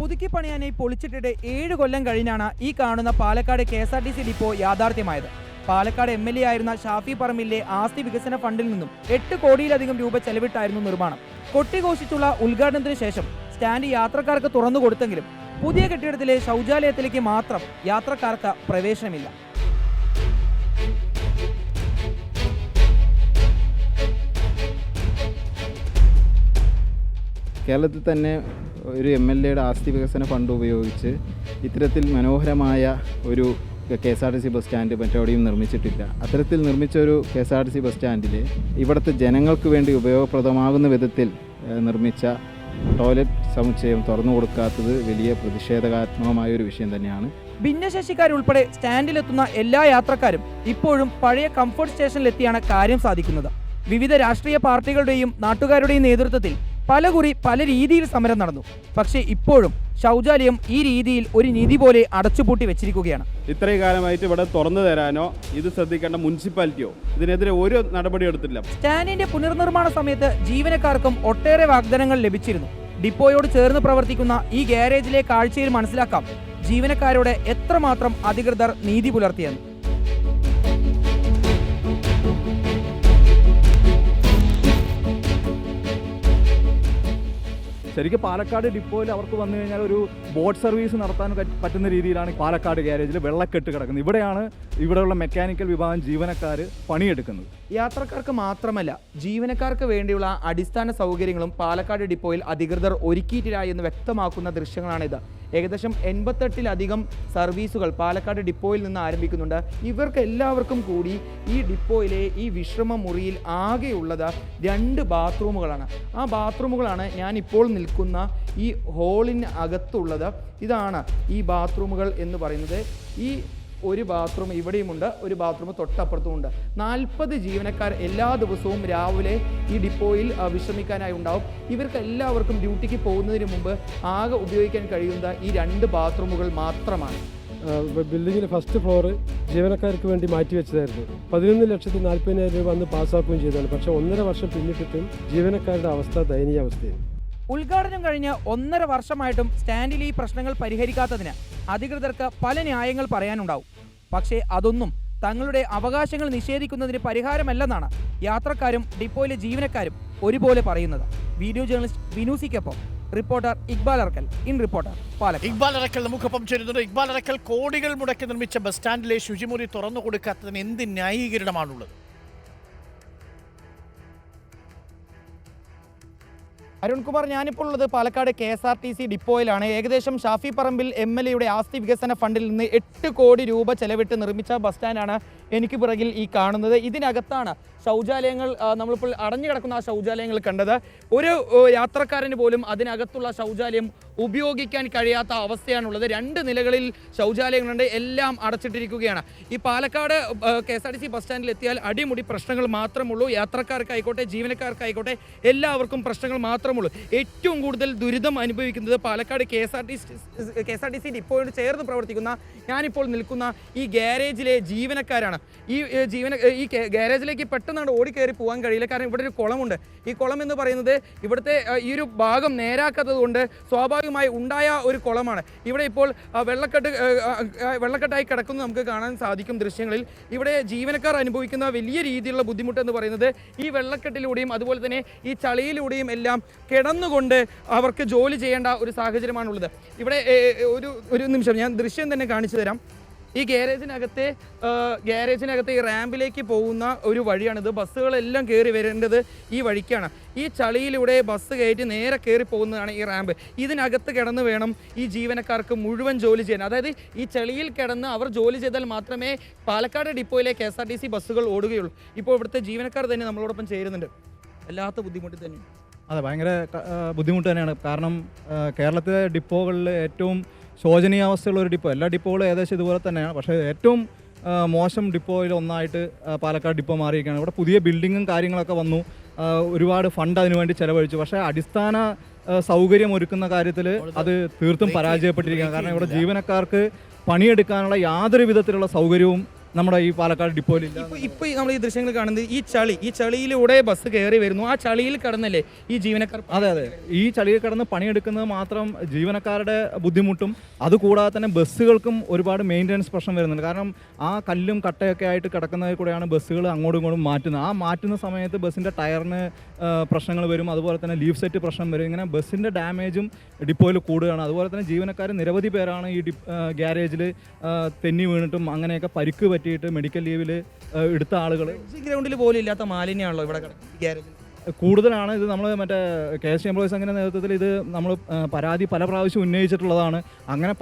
പുതുക്കി പണിയാനായി പൊളിച്ചിട്ടിട്ട് 7 കൊല്ലം കഴിഞ്ഞാണ് ഈ കാണുന്ന പാലക്കാട് KSRTC ഡിപ്പോ യാഥാർത്ഥ്യമായത്. പാലക്കാട് MLA ആയിരുന്ന ഷാഫി പറമ്പിലെ ആസ്തി വികസന ഫണ്ടിൽ നിന്നും 8 കോടിയിലധികം രൂപ ചെലവിട്ടായിരുന്നു നിർമ്മാണം. കൊട്ടിഘോഷിച്ചുള്ള ഉദ്ഘാടനത്തിന് ശേഷം സ്റ്റാൻഡ് യാത്രക്കാർക്ക് തുറന്നു കൊടുത്തെങ്കിലും പുതിയ കെട്ടിടത്തിലെ ശൗചാലയത്തിലേക്ക് മാത്രം യാത്രക്കാർക്ക് പ്രവേശനമില്ല. കേരളത്തിൽ തന്നെ ഒരു MLAയുടെ ആസ്തി വികസന ഫണ്ട് ഉപയോഗിച്ച് ഇത്തരത്തിൽ മനോഹരമായ ഒരു KSRTC ബസ് സ്റ്റാൻഡ് മറ്റെവിടെയും നിർമ്മിച്ചിട്ടില്ല. അത്തരത്തിൽ നിർമ്മിച്ച ഒരു KSRTC ബസ് സ്റ്റാൻഡിൽ ഇവിടുത്തെ ജനങ്ങൾക്ക് വേണ്ടി ഉപയോഗപ്രദമാകുന്ന വിധത്തിൽ നിർമ്മിച്ച ടോയ്ലറ്റ് സമുച്ചയം തുറന്നു കൊടുക്കാത്തത് വലിയ പ്രതിഷേധാത്മകമായ ഒരു വിഷയം തന്നെയാണ്. ഭിന്നശേഷിക്കാരുൾപ്പെടെ സ്റ്റാൻഡിലെത്തുന്ന എല്ലാ യാത്രക്കാരും ഇപ്പോഴും പഴയ കംഫർട്ട് സ്റ്റേഷനിലെത്തിയാണ് കാര്യം സാധിക്കുന്നത്. വിവിധ രാഷ്ട്രീയ പാർട്ടികളുടെയും നാട്ടുകാരുടെയും നേതൃത്വത്തിൽ പലകുറി പല രീതിയിൽ സമരം നടന്നു. പക്ഷേ ഇപ്പോഴും ശൗചാലയം ഈ രീതിയിൽ ഒരു നിധി പോലെ അടച്ചുപൂട്ടി വെച്ചിരിക്കുകയാണ്. ഇത്രയും കാലമായിട്ട് ഇവിടെ തുറന്നു തരാനോ ഇത് ശ്രദ്ധിക്കേണ്ട മുനിസിപ്പാലിറ്റിയോ ഇതിനെതിരെ ഒരു നടപടി എടുത്തില്ല. സ്റ്റാൻഡിന്റെ പുനർനിർമ്മാണ സമയത്ത് ജീവനക്കാർക്കും ഒട്ടേറെ വാഗ്ദാനങ്ങൾ ലഭിച്ചിരുന്നു. ഡിപ്പോയോട് ചേർന്ന് പ്രവർത്തിക്കുന്ന ഈ ഗാരേജിലെ കാഴ്ചയിൽ മനസ്സിലാക്കാം ജീവനക്കാരോട് എത്രമാത്രം അധികൃതർ നീതി പുലർത്തിയെന്ന്. ശരിക്കും പാലക്കാട് ഡിപ്പോയിൽ അവർക്ക് വന്നു കഴിഞ്ഞാൽ ഒരു ബോട്ട് സർവീസ് നടത്താൻ പറ്റുന്ന രീതിയിലാണ് പാലക്കാട് ഗ്യാരേജിൽ വെള്ളക്കെട്ട് കിടക്കുന്നത്. ഇവിടെയുള്ള മെക്കാനിക്കൽ വിഭാഗം ജീവനക്കാർ പണിയെടുക്കുന്നത്. യാത്രക്കാർക്ക് മാത്രമല്ല ജീവനക്കാർക്ക് വേണ്ടിയുള്ള അടിസ്ഥാന സൗകര്യങ്ങളും പാലക്കാട് ഡിപ്പോയിൽ അധികൃതർ ഒരുക്കിയിട്ടില്ല എന്ന് വ്യക്തമാക്കുന്ന ദൃശ്യങ്ങളാണിത്. ഏകദേശം 88-ലധികം സർവീസുകൾ പാലക്കാട് ഡിപ്പോയിൽ നിന്ന് ആരംഭിക്കുന്നുണ്ട്. ഇവർക്ക് എല്ലാവർക്കും കൂടി ഈ ഡിപ്പോയിലെ ഈ വിശ്രമ മുറിയിൽ ആകെയുള്ളത് 2 ബാത്റൂമുകളാണ്. ആ ബാത്റൂമുകളാണ് ഞാൻ ഇപ്പോൾ നിൽക്കുന്ന ഈ ഹോളിന് അകത്തുള്ളത്. ഇതാണ് ഈ ബാത്റൂമുകൾ എന്ന് പറയുന്നത്. ഈ ഒരു ബാത്റൂം ഇവിടെയുമുണ്ട്, ഒരു ബാത്റൂം തൊട്ടപ്പുറത്തുമുണ്ട്. 40 ജീവനക്കാർ എല്ലാ ദിവസവും രാവിലെ ഈ ഡിപ്പോയിൽ വിശ്രമിക്കാനായി ഉണ്ടാവും. ഇവർക്ക് എല്ലാവർക്കും ഡ്യൂട്ടിക്ക് പോകുന്നതിന് മുമ്പ് ആകെ ഉപയോഗിക്കാൻ കഴിയുന്ന ഈ 2 ബാത്റൂമുകൾ മാത്രമാണ്. ബിൽഡിങ്ങിൻ്റെ ഫസ്റ്റ് ഫ്ലോർ ജീവനക്കാർക്ക് വേണ്ടി മാറ്റിവെച്ചതായിരുന്നു. 11,40,000 രൂപ അന്ന് പാസ്സാക്കുകയും ചെയ്തതാണ്. പക്ഷേ 1.5 വർഷം പിന്നിട്ടിട്ടും ജീവനക്കാരുടെ അവസ്ഥ ദയനീയ അവസ്ഥയാണ്. ഉദ്ഘാടനം കഴിഞ്ഞ് 1.5 വർഷമായിട്ടും സ്റ്റാൻഡിൽ ഈ പ്രശ്നങ്ങൾ പരിഹരിക്കാത്തതിന് അധികൃതർക്ക് പല ന്യായങ്ങൾ പറയാനുണ്ടാവും. പക്ഷേ അതൊന്നും തങ്ങളുടെ അവകാശങ്ങൾ നിഷേധിക്കുന്നതിന് പരിഹാരമല്ലെന്നാണ് യാത്രക്കാരും ഡിപ്പോയിലെ ജീവനക്കാരും ഒരുപോലെ പറയുന്നത്. വീഡിയോ ജേർണലിസ്റ്റ് വിനൂസിക്കൊപ്പം reporter Iqbal Arakkal, in reporter Palakkad. Iqbal Arakkal നമുക്കൊപ്പം ചേരുന്നുണ്ട്. ഇക്ബാൽ അറക്കൽ, കോടികൾ മുടക്കി നിർമ്മിച്ച ബസ് സ്റ്റാൻഡിലെ ശുചിമുറി തുറന്നു കൊടുക്കാത്തതിന് എന്ത് ന്യായീകരണമാണുള്ളത്? അരുൺകുമാർ, ഞാനിപ്പോൾ ഉള്ളത് പാലക്കാട് KSRTC ഡിപ്പോയിലാണ്. ഏകദേശം ഷാഫി പറമ്പിൽ MLAയുടെ ആസ്തി വികസന ഫണ്ടിൽ നിന്ന് 8 കോടി രൂപ ചെലവിട്ട് നിർമ്മിച്ച ബസ് സ്റ്റാൻഡാണ് എനിക്ക് പിറകിൽ ഈ കാണുന്നത്. ഇതിനകത്താണ് ശൗചാലയങ്ങൾ, നമ്മളിപ്പോൾ അടഞ്ഞു കിടക്കുന്ന ആ ശൗചാലയങ്ങൾ കണ്ടത്. ഒരു യാത്രക്കാരന് പോലും അതിനകത്തുള്ള ശൗചാലയം ഉപയോഗിക്കാൻ കഴിയാത്ത അവസ്ഥയാണുള്ളത്. 2 നിലകളിൽ ശൗചാലയങ്ങളുണ്ട്, എല്ലാം അടച്ചിട്ടിരിക്കുകയാണ്. ഈ പാലക്കാട് KSRTC ബസ് സ്റ്റാൻഡിൽ എത്തിയാൽ അടിമുടി പ്രശ്നങ്ങൾ മാത്രമുള്ളൂ. യാത്രക്കാർക്കായിക്കോട്ടെ ജീവനക്കാർക്കായിക്കോട്ടെ എല്ലാവർക്കും പ്രശ്നങ്ങൾ മാത്രമുള്ളൂ. ഏറ്റവും കൂടുതൽ ദുരിതം അനുഭവിക്കുന്നത് പാലക്കാട് KSRTC ഡിപ്പോയോട് ചേർന്ന് പ്രവർത്തിക്കുന്ന, ഞാനിപ്പോൾ നിൽക്കുന്ന ഈ ഗ്യാരേജിലെ ജീവനക്കാരാണ്. ഈ ഗ്യാരേജിലേക്ക് പെട്ടെന്ന് ഓടിക്കയറി പോകാൻ കഴിയില്ല, കാരണം ഇവിടെ ഒരു കുളമുണ്ട്. ഈ കുളം എന്ന് പറയുന്നത് ഇവിടുത്തെ ഈ ഒരു ഭാഗം നേരാക്കാത്തത് കൊണ്ട് സ്വാഭാവികമായി ഉണ്ടായ ഒരു കുളമാണ്. ഇവിടെ ഇപ്പോൾ വെള്ളക്കെട്ടായി കിടക്കുന്നത് നമുക്ക് കാണാൻ സാധിക്കും ദൃശ്യങ്ങളിൽ. ഇവിടെ ജീവനക്കാർ അനുഭവിക്കുന്ന വലിയ രീതിയിലുള്ള ബുദ്ധിമുട്ട് എന്ന് പറയുന്നത് ഈ വെള്ളക്കെട്ടിലൂടെയും അതുപോലെ തന്നെ ഈ ചളിയിലൂടെയും എല്ലാം കിടന്നുകൊണ്ട് അവർക്ക് ജോലി ചെയ്യേണ്ട ഒരു സാഹചര്യമാണുള്ളത്. ഇവിടെ ഒരു നിമിഷം ഞാൻ ദൃശ്യം തന്നെ കാണിച്ചു തരാം. ഈ ഗ്യാരേജിനകത്തെ ഈ റാമ്പിലേക്ക് പോകുന്ന ഒരു വഴിയാണിത്. ബസ്സുകളെല്ലാം കയറി വരേണ്ടത് ഈ വഴിക്കാണ്. ഈ ചളിയിലൂടെ ബസ് കയറ്റി നേരെ കയറി പോകുന്നതാണ് ഈ റാമ്പ്. ഇതിനകത്ത് കിടന്ന് വേണം ഈ ജീവനക്കാർക്ക് മുഴുവൻ ജോലി ചെയ്യാൻ. അതായത് ഈ ചളിയിൽ കിടന്ന് അവർ ജോലി ചെയ്താൽ മാത്രമേ പാലക്കാട് ഡിപ്പോയിലെ KSRTC ബസ്സുകൾ ഓടുകയുള്ളൂ. ഇപ്പോൾ ഇവിടുത്തെ ജീവനക്കാർ തന്നെ നമ്മളോടൊപ്പം ചേരുന്നുണ്ട്. വല്ലാത്ത ബുദ്ധിമുട്ട് തന്നെ. അതെ, ഭയങ്കര ബുദ്ധിമുട്ട് തന്നെയാണ്. കാരണം കേരളത്തിലെ ഡിപ്പോകളിൽ ഏറ്റവും ശോചനീയാവസ്ഥയുള്ള ഒരു ഡിപ്പോ, എല്ലാ ഡിപ്പോകളും ഏകദേശം ഇതുപോലെ തന്നെയാണ്. പക്ഷേ ഏറ്റവും മോശം ഡിപ്പോയിൽ ഒന്നായിട്ട് പാലക്കാട് ഡിപ്പോ മാറിയിരിക്കുകയാണ്. ഇവിടെ പുതിയ ബിൽഡിങ്ങും കാര്യങ്ങളൊക്കെ വന്നു, ഒരുപാട് ഫണ്ട് അതിനുവേണ്ടി ചെലവഴിച്ചു. പക്ഷേ അടിസ്ഥാന സൗകര്യം ഒരുക്കുന്ന കാര്യത്തിൽ അത് തീർത്തും പരാജയപ്പെട്ടിരിക്കുകയാണ്. കാരണം ഇവിടെ ജീവനക്കാർക്ക് പണിയെടുക്കാനുള്ള യാതൊരു വിധത്തിലുള്ള സൗകര്യവും നമ്മുടെ ഈ പാലക്കാട് ഡിപ്പോയിൽ ഇപ്പോൾ നമ്മൾ ഈ ദൃശ്യങ്ങൾ കാണുന്നത് ഈ ചളിയിലൂടെ ബസ് കയറി വരുന്നു. ആ ചളിയിൽ കടന്നല്ലേ ഈ ജീവനക്കാർ? അതെ, ഈ ചളിയിൽ കിടന്ന് പണിയെടുക്കുന്നത് മാത്രം ജീവനക്കാരുടെ ബുദ്ധിമുട്ടും അതുകൂടാതെ തന്നെ ബസ്സുകൾക്കും ഒരുപാട് മെയിൻ്റനൻസ് പ്രശ്നം വരുന്നുണ്ട്. കാരണം ആ കല്ലും കട്ടയൊക്കെ ആയിട്ട് കിടക്കുന്നതിൽ കൂടെയാണ് ബസ്സുകൾ അങ്ങോട്ടും ഇങ്ങോട്ടും മാറ്റുന്നത്. ആ മാറ്റുന്ന സമയത്ത് ബസ്സിൻ്റെ ടയറിന് പ്രശ്നങ്ങൾ വരും, അതുപോലെ തന്നെ ലീഫ് സെറ്റ് പ്രശ്നം വരും. ഇങ്ങനെ ബസ്സിൻ്റെ ഡാമേജും ഡിപ്പോയിൽ കൂടുകയാണ്. അതുപോലെ തന്നെ ജീവനക്കാർ നിരവധി പേരാണ് ഈ ഗ്യാരേജിൽ തെന്നി വീണിട്ടും അങ്ങനെയൊക്കെ പരിക്ക് പറ്റിയിട്ട് മെഡിക്കൽ ലീവിൽ എടുത്ത ആളുകൾ. ഗ്രൗണ്ടിൽ പോലും ഇല്ലാത്ത മാലിന്യമാണല്ലോ ഇവിടെ ഗ്യാരേജിൽ കൂടുതലാണ്. ഇത് നമ്മൾ മറ്റേ KST എംപ്ലോയീസ് അങ്ങനെ നേതൃത്വത്തിൽ ഇത് നമ്മൾ പരാതി പല പ്രാവശ്യം ഉന്നയിച്ചിട്ടുള്ളതാണ്. അങ്ങനെ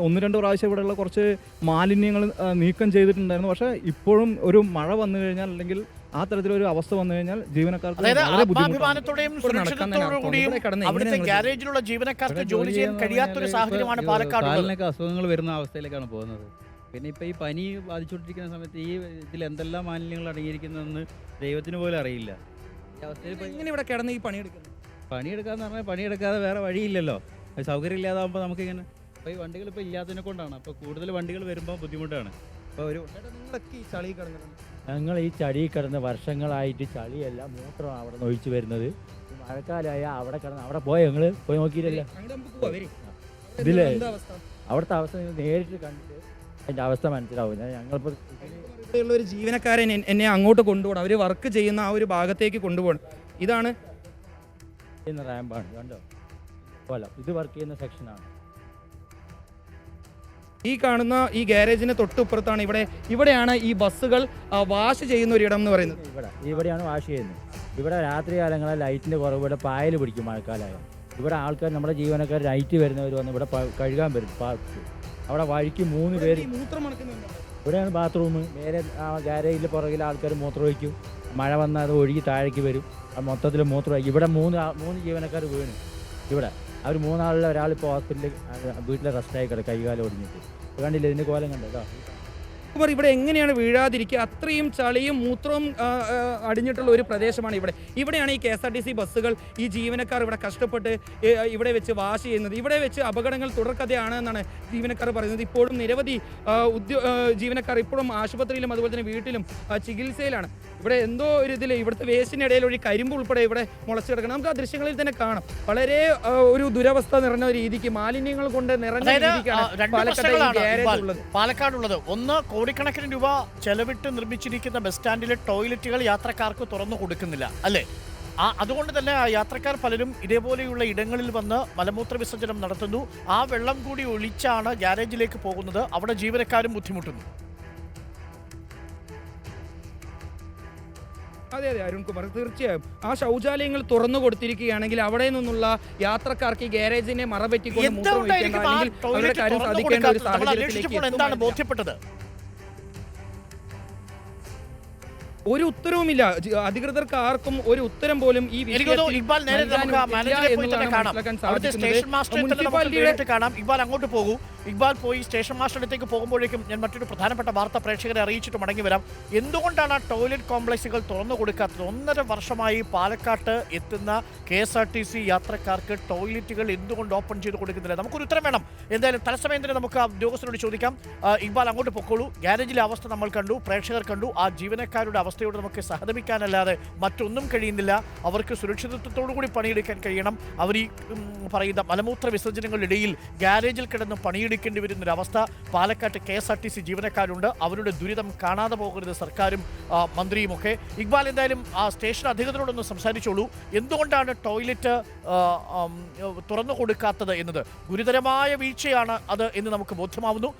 1-2 പ്രാവശ്യം ഇവിടെയുള്ള കുറച്ച് മാലിന്യങ്ങൾ നീക്കം ചെയ്തിട്ടുണ്ടായിരുന്നു. പക്ഷേ ഇപ്പോഴും ഒരു മഴ വന്നു കഴിഞ്ഞാൽ അല്ലെങ്കിൽ ആ തരത്തിലൊരു അവസ്ഥ വന്നു കഴിഞ്ഞാൽ ജീവനക്കാർക്ക് ആത്മാഭിമാനത്തോടെയും സുരക്ഷിതത്തോടുകൂടിയും അവിടുത്തെ ഗ്യാരേജിലുള്ള ജീവനക്കാർക്ക് ജോലി ചെയ്യാൻ കഴിയാത്തൊരു സാഹചര്യമാണ് പാലക്കാട്. അസുഖങ്ങൾ വരുന്ന അവസ്ഥയിലേക്കാണ് പോകുന്നത്. പിന്നെ ഇപ്പോൾ ഈ പനി ബാധിച്ചുകൊണ്ടിരിക്കുന്ന സമയത്ത് ഈ ഇതിൽ എന്തെല്ലാം മാലിന്യങ്ങൾ അടങ്ങിയിരിക്കുന്നതെന്ന് ദൈവത്തിന് പോലും അറിയില്ല. ഈ അവസ്ഥയിൽ ഇങ്ങനെ ഇവിടെ കിടന്ന് ഈ പണിയെടുക്കാന്ന് പറഞ്ഞാൽ പണിയെടുക്കാതെ വേറെ വഴിയില്ലല്ലോ. സൗകര്യം ഇല്ലാതാകുമ്പോൾ നമുക്കിങ്ങനെ ഇപ്പോൾ ഈ വണ്ടികൾ ഇപ്പോൾ ഇല്ലാത്തതിനെ കൊണ്ടാണ്. അപ്പോൾ കൂടുതൽ വണ്ടികൾ വരുമ്പോൾ ബുദ്ധിമുട്ടാണ്. അപ്പോൾ നിങ്ങളൊക്കെ ഈ ചളി കിടന്നിട്ടുണ്ട്. ഞങ്ങൾ ഈ ചളി കിടന്ന് വർഷങ്ങളായിട്ട് ചളിയല്ല മൂത്രമാണ് അവിടെ നിന്ന് ഒഴിച്ചു വരുന്നത്. മഴക്കാലമായ അവിടെ കിടന്ന് അവിടെ ഞങ്ങൾ പോയി നോക്കിയില്ലല്ലോ. ഇതിലെ അവിടുത്തെ അവസ്ഥ നേരിട്ട് കണ്ടിട്ട് അതിൻ്റെ അവസ്ഥ മനസ്സിലാവും. ഞങ്ങളിപ്പോൾ ഒരു ജീവനക്കാരൻ എന്നെ അങ്ങോട്ട് കൊണ്ടുപോകണം, അവർ വർക്ക് ചെയ്യുന്ന ആ ഒരു ഭാഗത്തേക്ക് കൊണ്ടുപോകണം. ഇതാണ് റാമ്പാണ് കണ്ടോ, ഇത് വർക്ക് ചെയ്യുന്ന സെക്ഷനാണ്. ഈ കാണുന്ന ഈ ഗ്യാരേജിന് തൊട്ടുപ്പുറത്താണ് ഇവിടെയാണ് ഈ ബസ്സുകൾ വാഷ് ചെയ്യുന്ന ഒരിടം എന്ന് പറയുന്നത്. ഇവിടെയാണ് വാഷ് ചെയ്യുന്നത്. ഇവിടെ രാത്രി കാലങ്ങളിൽ ലൈറ്റിൻ്റെ കുറവ്, ഇവിടെ പായൽ പിടിക്കും മഴക്കാലമായ. ഇവിടെ ആൾക്കാർ നമ്മുടെ ജീവനക്കാർ നൈറ്റ് വരുന്നവർ വന്ന് ഇവിടെ കഴുകാൻ വരും. അവിടെ വഴിക്ക് 3 പേര്. ഇവിടെയാണ് ബാത്റൂം. നേരെ ആ ഗ്യാരേജിൽ പുറകിൽ ആൾക്കാർ മൂത്രമൊഴിക്കും. മഴ വന്നാൽ അത് ഒഴുകി താഴേക്ക് വരും. മൊത്തത്തിൽ മൂത്രമൊഴിക്കും. ഇവിടെ 3 ജീവനക്കാർ വീണ്. ഇവിടെ അവർ 3 ആളിൽ ഒരാളിപ്പോൾ ഹോസ്പിറ്റലിൽ വീട്ടിലെ റെസ്റ്റായി കിടക്കും, കൈകാലം ഒടിഞ്ഞിട്ട്. കണ്ടില്ല ഇതിൻ്റെ കോലം കണ്ടോ? ഇവിടെ എങ്ങനെയാണ് വീഴാതിരിക്കുക? അത്രയും ചളിയും മൂത്രവും അടിഞ്ഞിട്ടുള്ള ഒരു പ്രദേശമാണ് ഇവിടെയാണ് ഈ KSRTC ബസ്സുകൾ ഈ ജീവനക്കാർ ഇവിടെ കഷ്ടപ്പെട്ട് ഇവിടെ വെച്ച് വാഷ് ചെയ്യുന്നത്. ഇവിടെ വെച്ച് അപകടങ്ങൾ തുടർക്കഥയാണ് എന്നാണ് ജീവനക്കാർ പറയുന്നത്. ഇപ്പോഴും നിരവധി ജീവനക്കാർ ഇപ്പോഴും ആശുപത്രിയിലും അതുപോലെ തന്നെ വീട്ടിലും ചികിത്സയിലാണ്. ഇവിടെ എന്തോ ഒരു ഇതിൽ ഇവിടുത്തെ വേസ്റ്റിനിടയിൽ ഒരു കരിമ്പ് ഉൾപ്പെടെ ഇവിടെ മുളച്ചു കിടക്കണം. നമുക്ക് ആ ദൃശ്യങ്ങളിൽ തന്നെ കാണാം. വളരെ ഒരു ദുരവസ്ഥ നിറഞ്ഞ രീതിക്ക് മാലിന്യങ്ങൾ കൊണ്ട് നിറഞ്ഞ രീതിക്കാണ് പാലക്കാടുള്ളത്. പാലക്കാടുള്ളത്. ഒന്ന് കോടിക്കണക്കിന് രൂപ ചെലവിട്ട് നിർമ്മിച്ചിരിക്കുന്ന ബസ് സ്റ്റാൻഡിലെ ടോയ്ലറ്റുകൾ യാത്രക്കാർക്ക് തുറന്നു കൊടുക്കുന്നില്ല അല്ലേ? അതുകൊണ്ട് തന്നെ ആ യാത്രക്കാർ പലരും ഇതേപോലെയുള്ള ഇടങ്ങളിൽ വന്ന് മലമൂത്ര വിസർജനം നടത്തുന്നു. ആ വെള്ളം കൂടി ഒഴിച്ചാണ് ഗ്യാരേജിലേക്ക് പോകുന്നത്. അവിടെ ജീവനക്കാരും ബുദ്ധിമുട്ടുന്നു. അതെ അരുൺകുമാർ, തീർച്ചയായും ആ ശൗചാലയങ്ങൾ തുറന്നു കൊടുത്തിരിക്കുകയാണെങ്കിൽ അവിടെ നിന്നുള്ള യാത്രക്കാർക്ക് ഈ ഗ്യാരേജിനെ മറപറ്റിക്കൊണ്ട് മൂത്രം ഒഴിക്കേണ്ട അല്ലെങ്കിൽ അവരുടെ കാര്യം സാധിക്കേണ്ട ഒരു സാഹചര്യത്തിലേക്ക് എന്താണ് ബോധ്യപ്പെട്ടത്? ഒരു ഉത്തരവുമില്ല. അധികൃതർക്ക് ആർക്കും ഒരു ഉത്തരം പോലും ഈ ഇക്ബാൽ അങ്ങോട്ട് പോകൂ. ഇക്ബാൽ പോയി സ്റ്റേഷൻ മാസ്റ്റർ അടുത്തേക്ക് പോകുമ്പോഴേക്കും ഞാൻ മറ്റൊരു പ്രധാനപ്പെട്ട വാർത്ത പ്രേക്ഷകരെ അറിയിച്ചിട്ട് മടങ്ങി വരാം. എന്തുകൊണ്ടാണ് ആ ടോയ്ലറ്റ് കോംപ്ലക്സുകൾ തുറന്നു കൊടുക്കാത്തത്? 1.5 വർഷമായി പാലക്കാട്ട് എത്തുന്ന KSRTC യാത്രക്കാർക്ക് ടോയ്ലറ്റുകൾ എന്തുകൊണ്ട് ഓപ്പൺ ചെയ്ത് കൊടുക്കുന്നില്ല? നമുക്കൊരു ഉത്തരം വേണം. എന്തായാലും തത്സമയം തന്നെ നമുക്ക് ആ ഉദ്യോഗസ്ഥരോട് ചോദിക്കാം. ഇക്ബാൽ അങ്ങോട്ട് പൊക്കോളൂ. ഗ്യാരേജിലെ അവസ്ഥ നമ്മൾ കണ്ടു, പ്രേക്ഷകർ കണ്ടു. ആ ജീവനക്കാരുടെ അവസ്ഥയോട് നമുക്ക് സഹതപിക്കാനല്ലാതെ മറ്റൊന്നും കഴിയുന്നില്ല. അവർക്ക് സുരക്ഷിതത്വത്തോടു കൂടി പണിയെടുക്കാൻ കഴിയണം. അവർ ഈ പറയുന്ന മലമൂത്ര വിസർജനങ്ങളിടയിൽ ഗ്യാരേജിൽ കിടന്ന് പണിയെടുക്കേണ്ടി വരുന്നൊരവസ്ഥ പാലക്കാട്ട് KSRTC ജീവനക്കാരുണ്ട്. അവരുടെ ദുരിതം കാണാതെ പോകരുത് സർക്കാരും മന്ത്രിയുമൊക്കെ. ഇക്ബാൽ എന്തായാലും ആ സ്റ്റേഷൻ അധികൃതരോടൊന്ന് സംസാരിച്ചോളൂ. എന്തുകൊണ്ടാണ് ടോയ്ലറ്റ് തുറന്നു കൊടുക്കാത്തത് എന്നത്? ഗുരുതരമായ വീഴ്ചയാണ് അത് എന്ന് നമുക്ക് ബോധ്യമാവുന്നു.